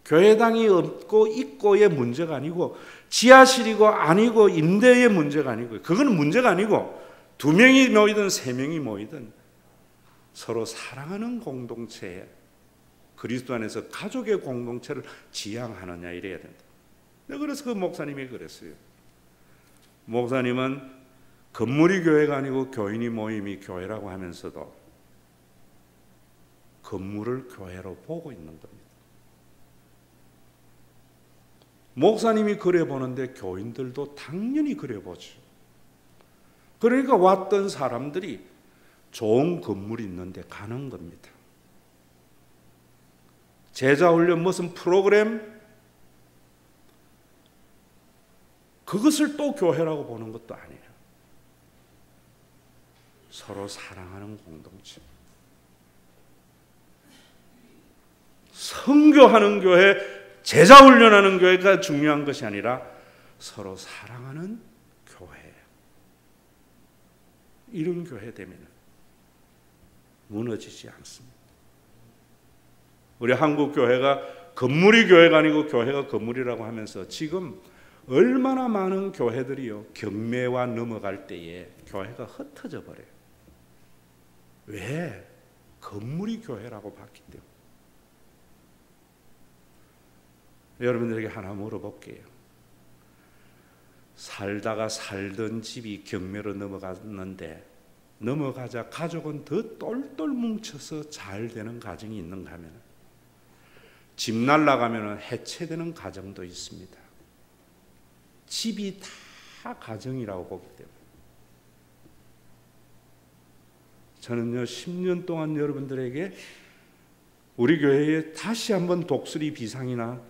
교회당이 없고 있고의 문제가 아니고 지하실이고 아니고 임대의 문제가 아니고 그건 문제가 아니고 2명이 모이든 3명이 모이든 서로 사랑하는 공동체에 그리스도 안에서 가족의 공동체를 지향하느냐 이래야 된다. 그래서 그 목사님이 그랬어요. 목사님은 건물이 교회가 아니고 교인이 모임이 교회라고 하면서도 건물을 교회로 보고 있는 겁니다. 목사님이 그래 보는데 교인들도 당연히 그래 보죠. 그러니까 왔던 사람들이 좋은 건물이 있는데 가는 겁니다. 제자 훈련 무슨 프로그램? 그것을 또 교회라고 보는 것도 아니에요. 서로 사랑하는 공동체. 선교하는 교회, 제자 훈련하는 교회가 중요한 것이 아니라 서로 사랑하는 교회. 이런 교회 되면 무너지지 않습니다. 우리 한국 교회가 건물이 교회가 아니고 교회가 건물이라고 하면서 지금 얼마나 많은 교회들이요 경매와 넘어갈 때에 교회가 흩어져 버려요. 왜? 건물이 교회라고 봤기 때문에. 여러분들에게 하나 물어볼게요. 살다가 살던 집이 경매로 넘어갔는데 넘어가자 가족은 더 똘똘 뭉쳐서 잘 되는 가정이 있는가 하면 집 날아가면 해체되는 가정도 있습니다. 집이 다 가정이라고 보기 때문에. 저는요 10년 동안 여러분들에게 우리 교회에 다시 한번 독수리 비상이나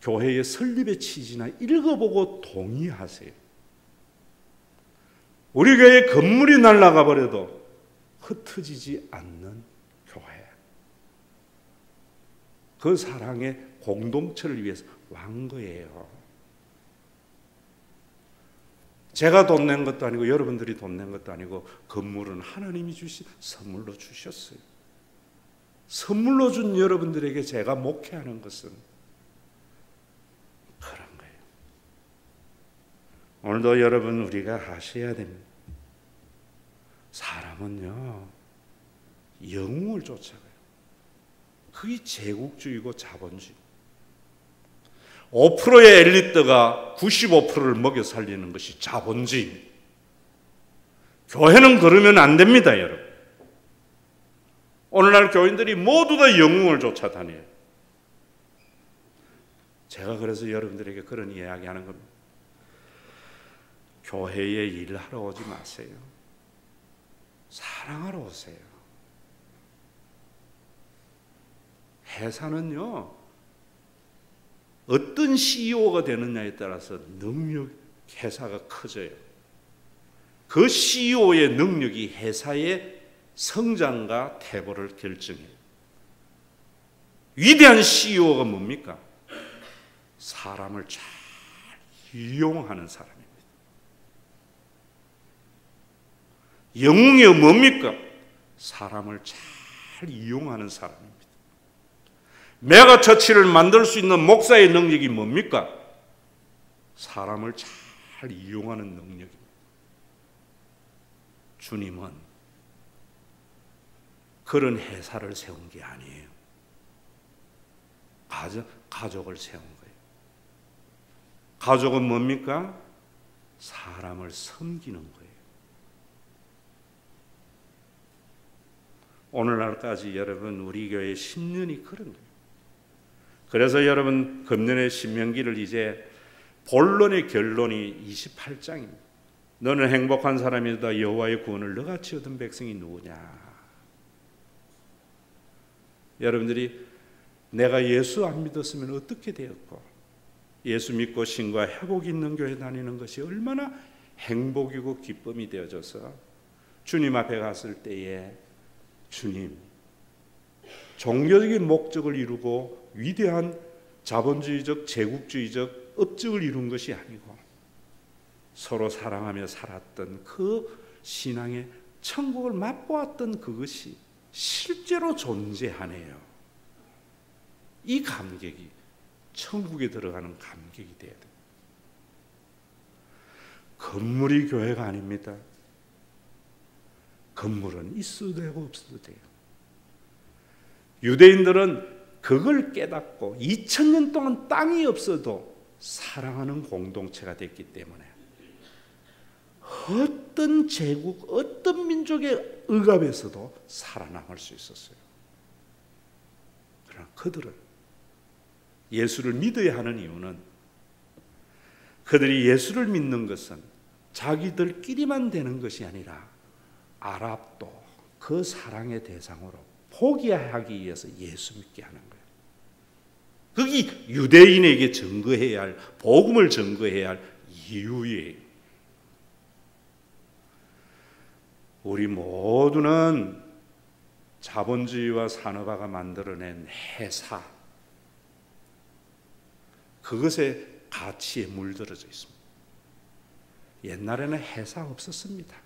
교회의 설립의 취지나 읽어보고 동의하세요. 우리 교회 건물이 날아가 버려도 흩어지지 않는 교회. 그 사랑의 공동체를 위해서 왕 거예요. 제가 돈 낸 것도 아니고 여러분들이 돈 낸 것도 아니고 건물은 하나님이 주신 선물로 주셨어요. 선물로 준 여러분들에게 제가 목회하는 것은 그런 거예요. 오늘도 여러분 우리가 하셔야 됩니다. 사람은요 영웅을 쫓아가요. 그게 제국주의고 자본주의. 5%의 엘리트가 95%를 먹여 살리는 것이 자본주의. 교회는 그러면 안 됩니다, 여러분. 오늘날 교인들이 모두 다 영웅을 쫓아다녀요. 제가 그래서 여러분들에게 그런 이야기하는 겁니다. 교회에 일하러 오지 마세요. 사랑하러 오세요. 회사는요, 어떤 CEO가 되느냐에 따라서 회사가 커져요. 그 CEO의 능력이 회사의 성장과 태보를 결정해요. 위대한 CEO가 뭡니까? 사람을 잘 이용하는 사람입니다. 영웅이 뭡니까? 사람을 잘 이용하는 사람입니다. 메가처치를 만들 수 있는 목사의 능력이 뭡니까? 사람을 잘 이용하는 능력입니다. 주님은 그런 회사를 세운 게 아니에요. 가족을 세운 거예요. 가족은 뭡니까? 사람을 섬기는 거예요. 오늘날까지 여러분 우리 교회 10년이 그런 거예요. 그래서 여러분 금년에 신명기를 이제 본론의 결론이 28장입니다. 너는 행복한 사람이다. 여호와의 구원을 너같이 얻은 백성이 누구냐? 여러분들이 내가 예수 안 믿었으면 어떻게 되었고 예수 믿고 신과 회복 있는 교회 다니는 것이 얼마나 행복이고 기쁨이 되어져서 주님 앞에 갔을 때에 주님, 종교적인 목적을 이루고 위대한 자본주의적, 제국주의적 업적을 이룬 것이 아니고 서로 사랑하며 살았던 그 신앙의 천국을 맛보았던 그것이 실제로 존재하네요. 이 감격이 천국에 들어가는 감격이 돼야 돼요. 건물이 교회가 아닙니다. 건물은 있어도 되고 없어도 돼요. 유대인들은 그걸 깨닫고 2000년 동안 땅이 없어도 사랑하는 공동체가 됐기 때문에 어떤 제국, 어떤 민족의 억압에서도 살아남을 수 있었어요. 그러나 그들은 예수를 믿어야 하는 이유는 그들이 예수를 믿는 것은 자기들끼리만 되는 것이 아니라 아랍도 그 사랑의 대상으로 포기하기 위해서 예수 믿게 하는 거예요. 그게 유대인에게 증거해야 할, 복음을 증거해야 할 이유예요. 우리 모두는 자본주의와 산업화가 만들어낸 회사, 그것의 가치에 물들어져 있습니다. 옛날에는 회사 없었습니다.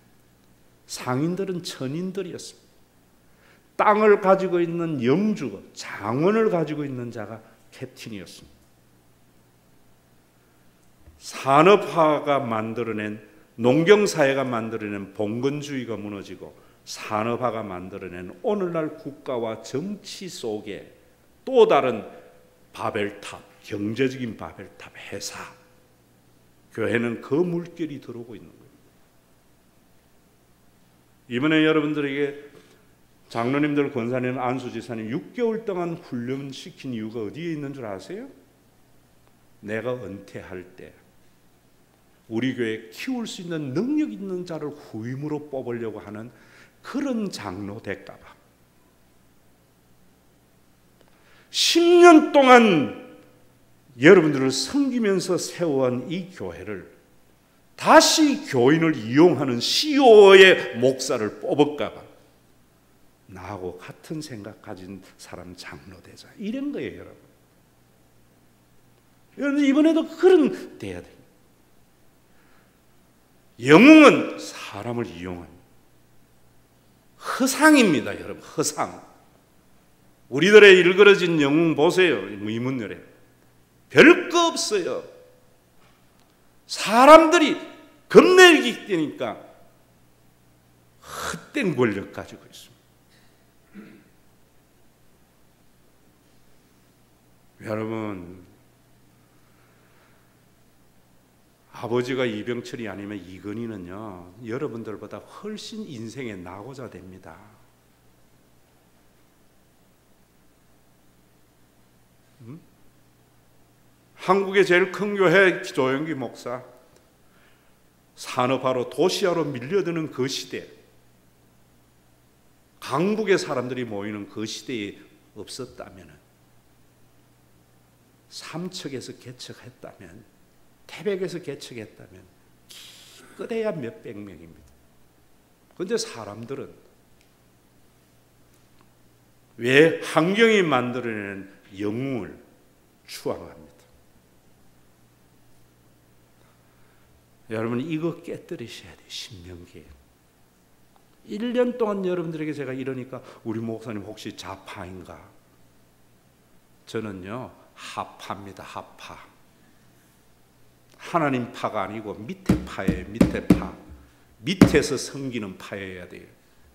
상인들은 천인들이었습니다. 땅을 가지고 있는 영주가, 장원을 가지고 있는 자가 캡틴이었습니다. 산업화가 만들어낸, 농경사회가 만들어낸 봉건주의가 무너지고 산업화가 만들어낸 오늘날 국가와 정치 속에 또 다른 바벨탑, 경제적인 바벨탑, 회사, 교회는 그 물결이 들어오고 있는 거예요. 이번에 여러분들에게 장로님들, 권사님, 안수지사님 6개월 동안 훈련시킨 이유가 어디에 있는 줄 아세요? 내가 은퇴할 때 우리 교회에 키울 수 있는 능력 있는 자를 후임으로 뽑으려고 하는 그런 장로 될까 봐. 10년 동안 여러분들을 섬기면서 세워온 이 교회를 다시 교인을 이용하는 CEO의 목사를 뽑을까봐 나하고 같은 생각 가진 사람 장로 되자. 이런 거예요, 여러분. 여러분 이번에도 그런 돼야 돼요. 영웅은 사람을 이용합니다. 허상입니다, 여러분. 허상. 우리들의 일그러진 영웅 보세요. 의문열에 별거 없어요. 사람들이 겁내기 때니까 헛된 권력 가지고 있습니다. 여러분, 아버지가 이병철이 아니면 이건희는요, 여러분들보다 훨씬 인생에 나고자 됩니다. 한국의 제일 큰 교회 조영기 목사, 산업화로 도시화로 밀려드는 그 시대, 강북의 사람들이 모이는 그 시대에 없었다면, 삼척에서 개척했다면, 태백에서 개척했다면 기껏해야 몇백 명입니다. 그런데 사람들은 왜 환경이 만들어내는 영웅을 추앙합니다. 여러분 이거 깨뜨리셔야 돼요. 신명기에 1년 동안 여러분들에게 제가 이러니까 우리 목사님 혹시 좌파인가? 저는요 하파입니다. 하파. 하나님 파가 아니고 밑에 파예요. 밑에 파. 밑에서 섬기는 파여야 돼요.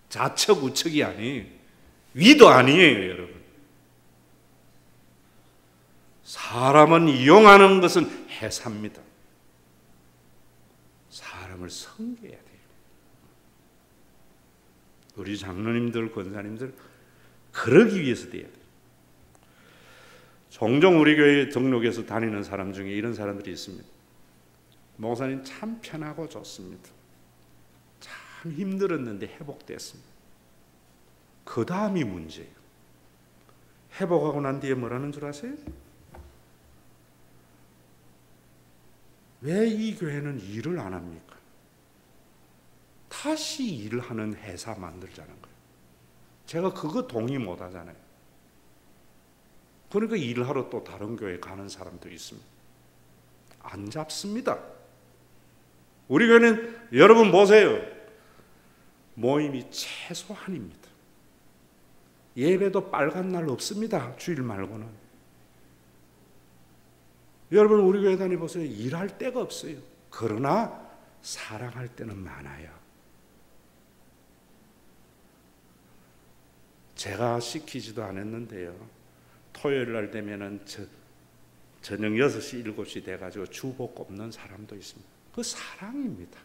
좌측 우측이 아니에요. 위도 아니에요, 여러분. 사람은 이용하는 것은 해사입니다. 사람을 섬겨야 돼요. 우리 장로님들, 권사님들 그러기 위해서 돼야 돼요. 종종 우리 교회 등록해서 다니는 사람 중에 이런 사람들이 있습니다. 목사님 참 편하고 좋습니다. 참 힘들었는데 회복됐습니다. 그 다음이 문제예요. 회복하고 난 뒤에 뭐라는 줄 아세요? 왜 이 교회는 일을 안 합니까? 다시 일을 하는 회사 만들자는 거예요. 제가 그거 동의 못 하잖아요. 그러니까 일을 하러 또 다른 교회 가는 사람도 있습니다. 안 잡습니다. 우리 교회는 여러분 보세요. 모임이 최소한입니다. 예배도 빨간 날 없습니다. 주일 말고는. 여러분 우리 교회 다녀보세요. 일할 데가 없어요. 그러나 사랑할 때는 많아요. 제가 시키지도 않았는데요. 토요일 날 되면은 저녁 6시, 7시 돼가지고 주보 꼽는 사람도 있습니다. 그 사랑입니다.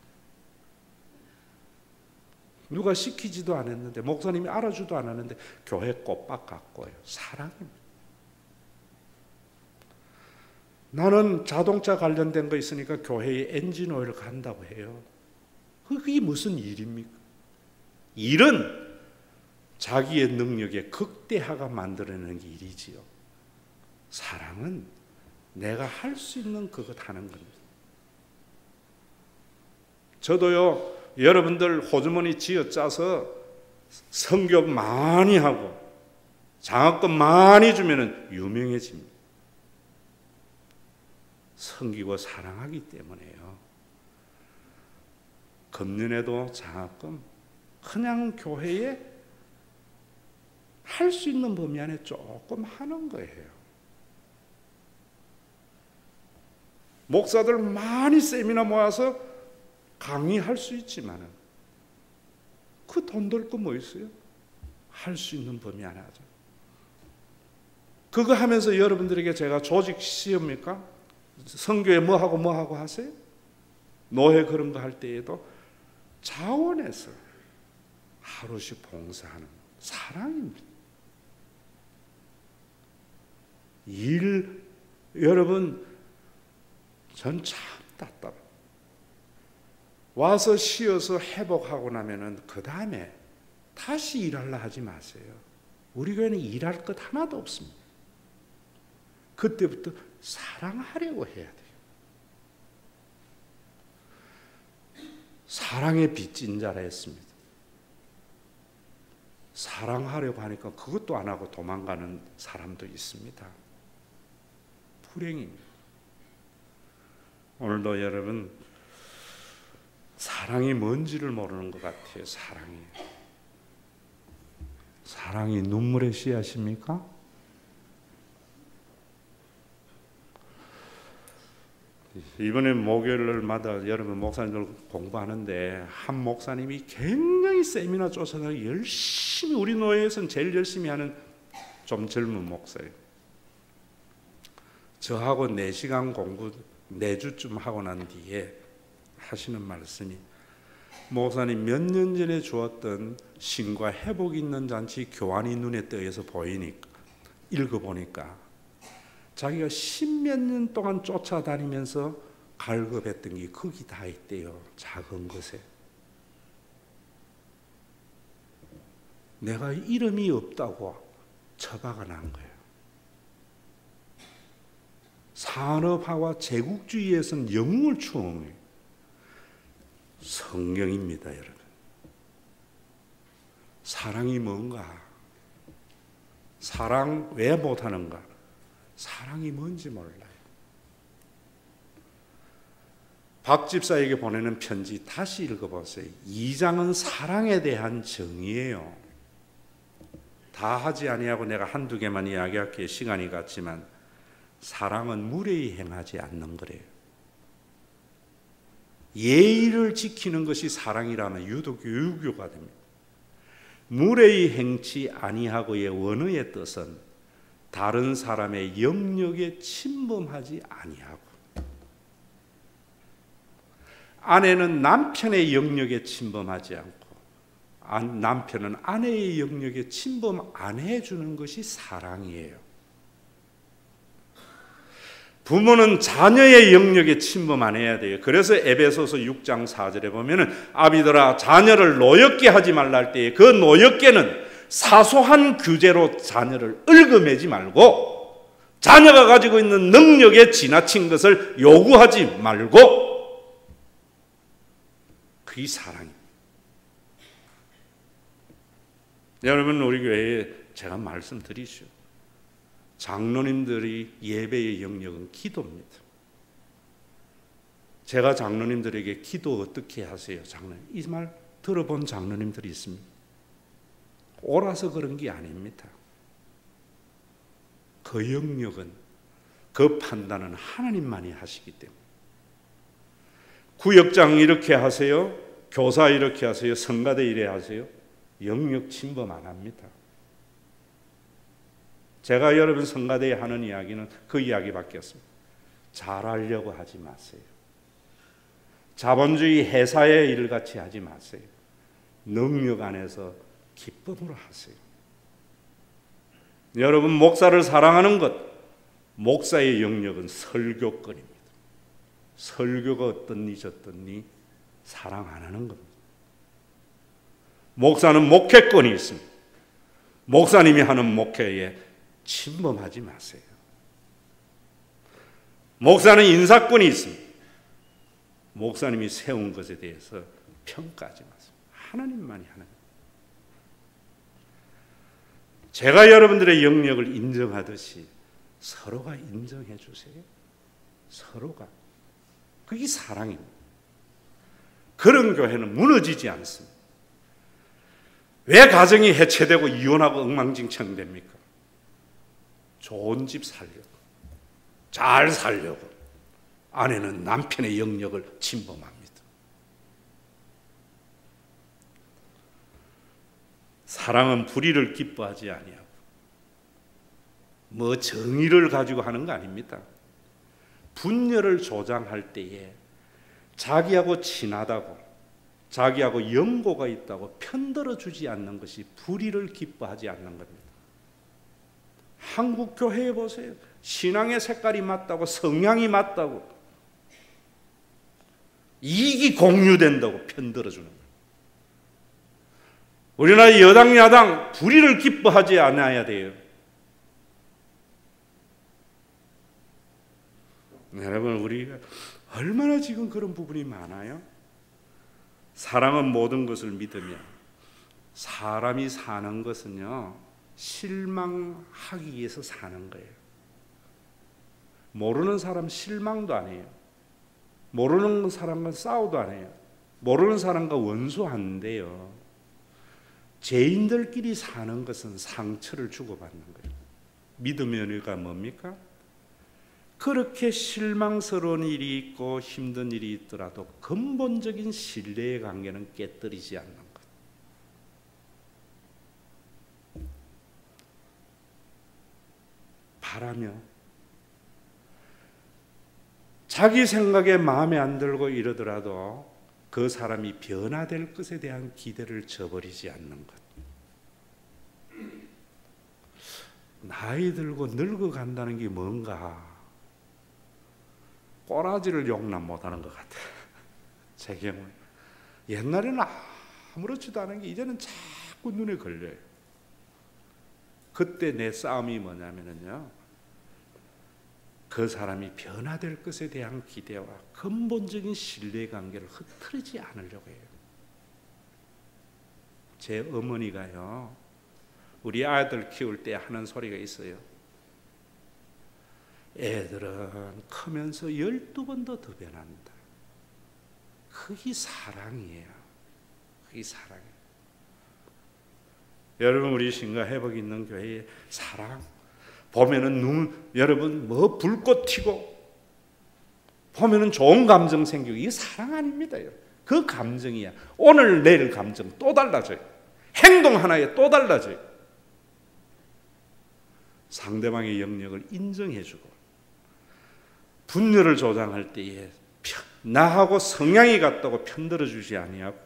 누가 시키지도 않았는데, 목사님이 알아주도 않았는데 교회 꽃밭 가꿔요. 사랑입니다. 나는 자동차 관련된 거 있으니까 교회에 엔진 오일 간다고 해요. 그게 무슨 일입니까? 일은 자기의 능력의 극대화가 만들어내는 일이지요. 사랑은 내가 할 수 있는 그것 하는 겁니다. 저도요, 여러분들 호주머니 쥐어짜서 선교 많이 하고 장학금 많이 주면 유명해집니다. 섬기고 사랑하기 때문에요. 금년에도 장학금 그냥 교회에 할 수 있는 범위 안에 조금 하는 거예요. 목사들 많이 세미나 모아서 강의할 수 있지만 그 돈 들 거 뭐 있어요? 할 수 있는 범위 안에 하죠. 그거 하면서 여러분들에게 제가 조직 씌웁니까? 선교에 뭐하고 하세요? 노회 그런 거 할 때에도 자원해서 하루씩 봉사하는 사랑입니다. 여러분 전 참 답답해요. 와서 쉬어서 회복하고 나면은 그 다음에 다시 일하려 하지 마세요. 우리 교회는 일할 것 하나도 없습니다. 그때부터 사랑하려고 해야 돼요. 사랑에 빚진 자라 했습니다. 사랑하려고 하니까 그것도 안 하고 도망가는 사람도 있습니다. 불행입니다. 오늘도 여러분 사랑이 뭔지를 모르는 것 같아요. 사랑이 눈물의 씨앗입니까? 이번에 목요일마다 여러분 목사님들 공부하는데 한 목사님이 굉장히 세미나 쫓아서 열심히, 우리 노예에서는 제일 열심히 하는 좀 젊은 목사예요. 저하고 4시간 공부 4주쯤 하고 난 뒤에 하시는 말씀이, 목사님 몇 년 전에 주었던 신과 회복 있는 잔치 교환이 눈에 떠서 보이니까 읽어보니까 자기가 10몇 년 동안 쫓아다니면서 갈급했던 게 거기 다 있대요. 작은 것에. 내가 이름이 없다고 처바가 난 거예요. 산업화와 제국주의에서는 영웅을 추앙해요. 성경입니다, 여러분. 사랑이 뭔가? 사랑 왜 못하는가? 사랑이 뭔지 몰라요. 박 집사에게 보내는 편지 다시 읽어보세요. 2장은 사랑에 대한 정의예요. 다 하지 아니하고 내가 한두 개만 이야기할게요. 시간이 갔지만 사랑은 무례히 행하지 않는 거래요. 예의를 지키는 것이 사랑이라면 유독 유교가 됩니다. 무례히 행치 아니하고의 원어의 뜻은 다른 사람의 영역에 침범하지 아니하고, 아내는 남편의 영역에 침범하지 않고 남편은 아내의 영역에 침범 안 해주는 것이 사랑이에요. 부모는 자녀의 영역에 침범 안 해야 돼요. 그래서 에베소서 6장 4절에 보면은 아비들아 자녀를 노엽게 하지 말라 할 때에 그 노엽게는 사소한 규제로 자녀를 얽어매지 말고 자녀가 가지고 있는 능력에 지나친 것을 요구하지 말고, 그게 사랑입니다. 여러분 우리 교회에 제가 말씀드리죠. 장로님들이 예배의 영역은 기도입니다. 제가 장로님들에게 기도 어떻게 하세요? 장로님, 이 말 들어본 장로님들이 있습니다. 옳아서 그런 게 아닙니다. 그 영역은, 그 판단은 하나님만이 하시기 때문에. 구역장 이렇게 하세요, 교사 이렇게 하세요, 성가대 이래 하세요, 영역 침범 안 합니다. 제가 여러분 성가대에 하는 이야기는 그 이야기밖에 없습니다. 잘하려고 하지 마세요. 자본주의 회사의 일같이 하지 마세요. 능력 안에서 기쁨으로 하세요. 여러분 목사를 사랑하는 것, 목사의 영역은 설교권입니다. 설교가 어떻니 저떻니 사랑 안 하는 겁니다. 목사는 목회권이 있습니다. 목사님이 하는 목회에 침범하지 마세요. 목사는 인사권이 있습니다. 목사님이 세운 것에 대해서 평가하지 마세요. 하나님만이 하는 거예요. 제가 여러분들의 영역을 인정하듯이 서로가 인정해 주세요. 서로가. 그게 사랑입니다. 그런 교회는 무너지지 않습니다. 왜 가정이 해체되고 이혼하고 엉망진창됩니까? 좋은 집 살려고, 잘 살려고 아내는 남편의 영역을 침범합니다. 사랑은 불의를 기뻐하지 아니하고 뭐 정의를 가지고 하는 거 아닙니다. 분열을 조장할 때에 자기하고 친하다고, 자기하고 연고가 있다고 편들어 주지 않는 것이 불의를 기뻐하지 않는 겁니다. 한국 교회에 보세요. 신앙의 색깔이 맞다고, 성향이 맞다고, 이익이 공유된다고 편들어 주는 거예요. 우리나라 여당 야당 불의를 기뻐하지 않아야 돼요. 여러분 우리가 얼마나 지금 그런 부분이 많아요. 사랑은 모든 것을 믿으며 사람이 사는 것은요 실망하기 위해서 사는 거예요. 모르는 사람 실망도 안 해요. 모르는 사람과 싸우도 안 해요. 모르는 사람과 원수하는데요, 죄인들끼리 사는 것은 상처를 주고받는 거예요. 믿음의 은혜가 뭡니까? 그렇게 실망스러운 일이 있고 힘든 일이 있더라도 근본적인 신뢰의 관계는 깨뜨리지 않는 것. 바라며 자기 생각에 마음에 안 들고 이러더라도 그 사람이 변화될 것에 대한 기대를 저버리지 않는 것. 나이 들고 늙어간다는 게 뭔가 꼬라지를 용납 못하는 것 같아요. 제 경우 옛날에는 아무렇지도 않은 게 이제는 자꾸 눈에 걸려요. 그때 내 싸움이 뭐냐면요, 그 사람이 변화될 것에 대한 기대와 근본적인 신뢰관계를 흐트리지 않으려고 해요. 제 어머니가요, 우리 아들 키울 때 하는 소리가 있어요. 애들은 크면서 12번 더 변한다. 그게 사랑이에요. 그게 사랑이에요. 여러분, 우리 신과 회복 있는 교회에 사랑 보면은 여러분 뭐 불꽃 튀고 보면은 좋은 감정 생기고, 이게 사랑 아닙니다. 그 감정이야. 오늘 내일 감정 또 달라져요. 행동 하나에 또 달라져요. 상대방의 영역을 인정해주고 분열을 조장할 때에 나하고 성향이 같다고 편들어주지 아니하고,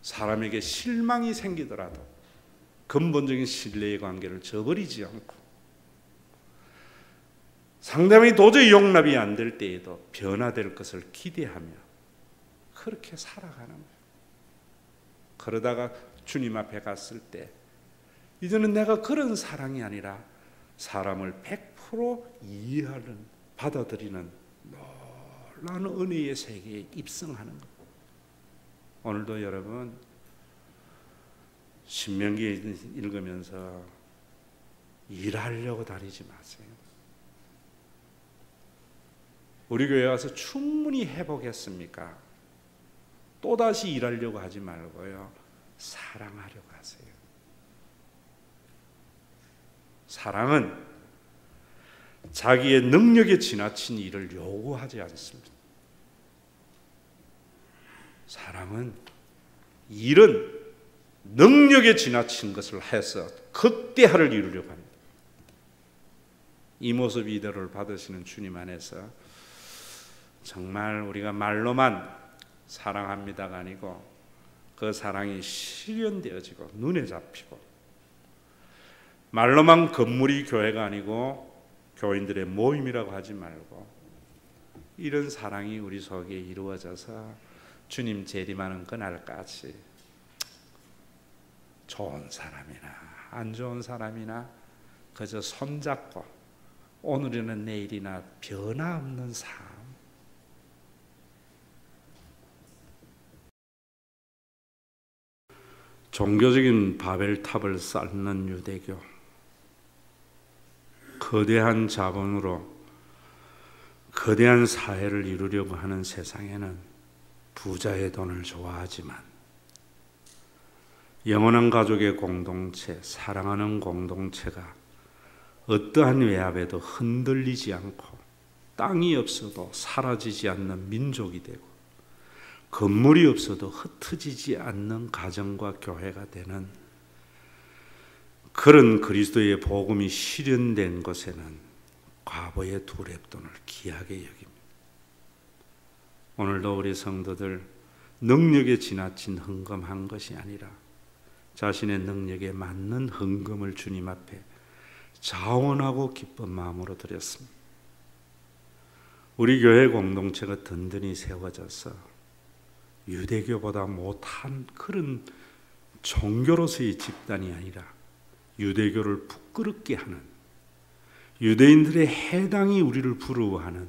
사람에게 실망이 생기더라도 근본적인 신뢰의 관계를 저버리지 않고, 상대방이 도저히 용납이 안 될 때에도 변화될 것을 기대하며 그렇게 살아가는 거예요. 그러다가 주님 앞에 갔을 때 이제는 내가 그런 사랑이 아니라 사람을 100% 이해하는, 받아들이는 놀라운 은혜의 세계에 입성하는 것. 오늘도 여러분 신명기 읽으면서 일하려고 다니지 마세요. 우리 교회 와서 충분히 회복했습니까? 또다시 일하려고 하지 말고요, 사랑하려고 하세요. 사랑은 자기의 능력에 지나친 일을 요구하지 않습니다. 사랑은 일은 능력에 지나친 것을 해서 극대화를 이루려고 합니다. 이 모습 이대로를 받으시는 주님 안에서 정말 우리가 말로만 사랑합니다가 아니고 그 사랑이 실현되어지고 눈에 잡히고, 말로만 건물이 교회가 아니고 교인들의 모임이라고 하지 말고 이런 사랑이 우리 속에 이루어져서 주님 재림하는 그날까지 좋은 사람이나 안 좋은 사람이나 그저 손잡고 오늘이나 내일이나 변화없는 삶, 종교적인 바벨탑을 쌓는 유대교, 거대한 자본으로 거대한 사회를 이루려고 하는 세상에는 부자의 돈을 좋아하지만 영원한 가족의 공동체, 사랑하는 공동체가 어떠한 외압에도 흔들리지 않고 땅이 없어도 사라지지 않는 민족이 되고 건물이 없어도 흩어지지 않는 가정과 교회가 되는 그런 그리스도의 복음이 실현된 곳에는 과거의 두 렙돈을 귀하게 여깁니다. 오늘도 우리 성도들 능력에 지나친 헌금한 것이 아니라 자신의 능력에 맞는 헌금을 주님 앞에 자원하고 기쁜 마음으로 드렸습니다. 우리 교회 공동체가 든든히 세워져서 유대교보다 못한 그런 종교로서의 집단이 아니라 유대교를 부끄럽게 하는, 유대인들의 해당이 우리를 부러워하는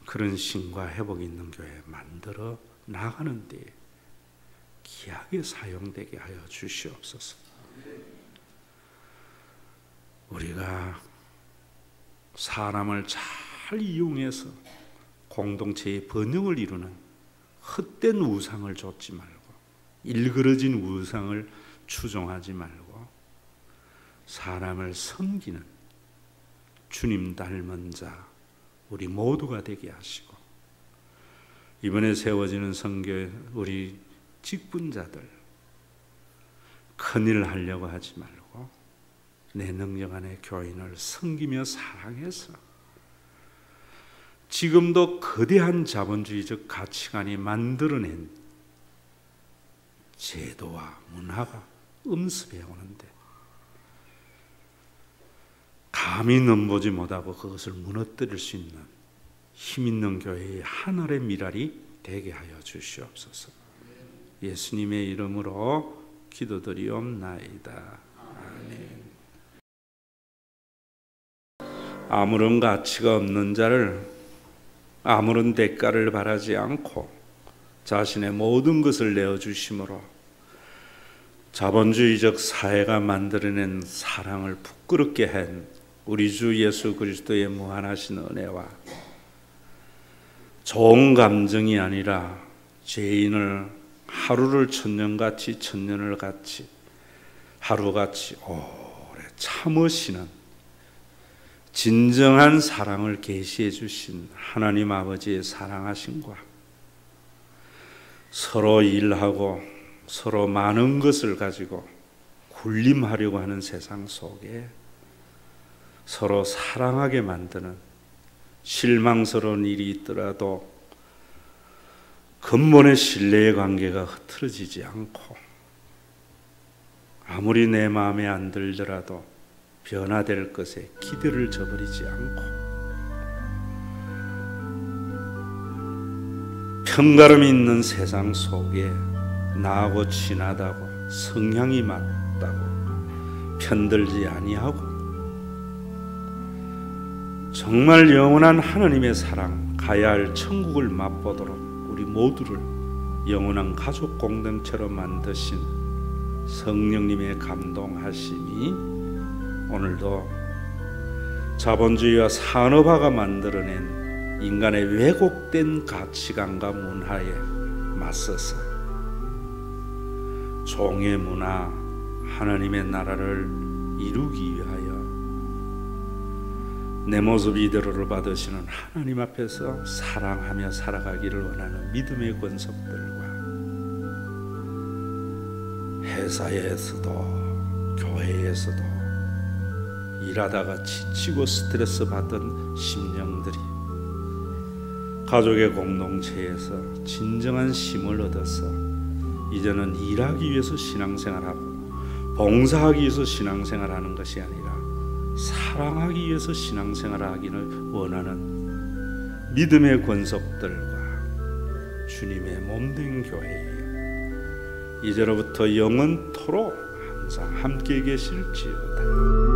그런 신과 회복이 있는 교회 만들어 나가는 데 귀하게 사용되게 하여 주시옵소서. 우리가 사람을 잘 이용해서 공동체의 번영을 이루는 헛된 우상을 좇지 말고 일그러진 우상을 추종하지 말고 사람을 섬기는 주님 닮은 자 우리 모두가 되게 하시고, 이번에 세워지는 선교회 우리 직분자들 큰일 하려고 하지 말고 내 능력 안에 교인을 섬기며 사랑해서 지금도 거대한 자본주의적 가치관이 만들어낸 제도와 문화가 음습해 오는데 감히 넘보지 못하고 그것을 무너뜨릴 수 있는 힘 있는 교회의 하늘의 미랄이 되게 하여 주시옵소서. 예수님의 이름으로 기도드리옵나이다. 아멘. 아무런 가치가 없는 자를 아무런 대가를 바라지 않고 자신의 모든 것을 내어주심으로 자본주의적 사회가 만들어낸 사랑을 부끄럽게 한 우리 주 예수 그리스도의 무한하신 은혜와 좋은 감정이 아니라 죄인을 하루를 천년같이 천년을 같이 하루같이 오래 참으시는 진정한 사랑을 계시해 주신 하나님 아버지의 사랑하심과 서로 일하고 서로 많은 것을 가지고 군림하려고 하는 세상 속에 서로 사랑하게 만드는 실망스러운 일이 있더라도 근본의 신뢰의 관계가 흐트러지지 않고 아무리 내 마음에 안 들더라도 변화될 것에 기대를 저버리지 않고 편가름이 있는 세상 속에 나하고 친하다고 성향이 맞다고 편들지 아니하고 정말 영원한 하나님의 사랑 가야 할 천국을 맛보도록 우리 모두를 영원한 가족 공동체로 만드신 성령님의 감동하심이 오늘도 자본주의와 산업화가 만들어낸 인간의 왜곡된 가치관과 문화에 맞서서 종의 문화, 하나님의 나라를 이루기 위하여 내 모습 이대로를 받으시는 하나님 앞에서 사랑하며 살아가기를 원하는 믿음의 권속들과 회사에서도 교회에서도 일하다가 지치고 스트레스 받은 심령들이 가족의 공동체에서 진정한 힘을 얻어서 이제는 일하기 위해서 신앙생활하고 봉사하기 위해서 신앙생활하는 것이 아니라 사랑하기 위해서 신앙생활하기를 원하는 믿음의 권속들과 주님의 몸된 교회에 이제로부터 영원토록 항상 함께 계실지어다.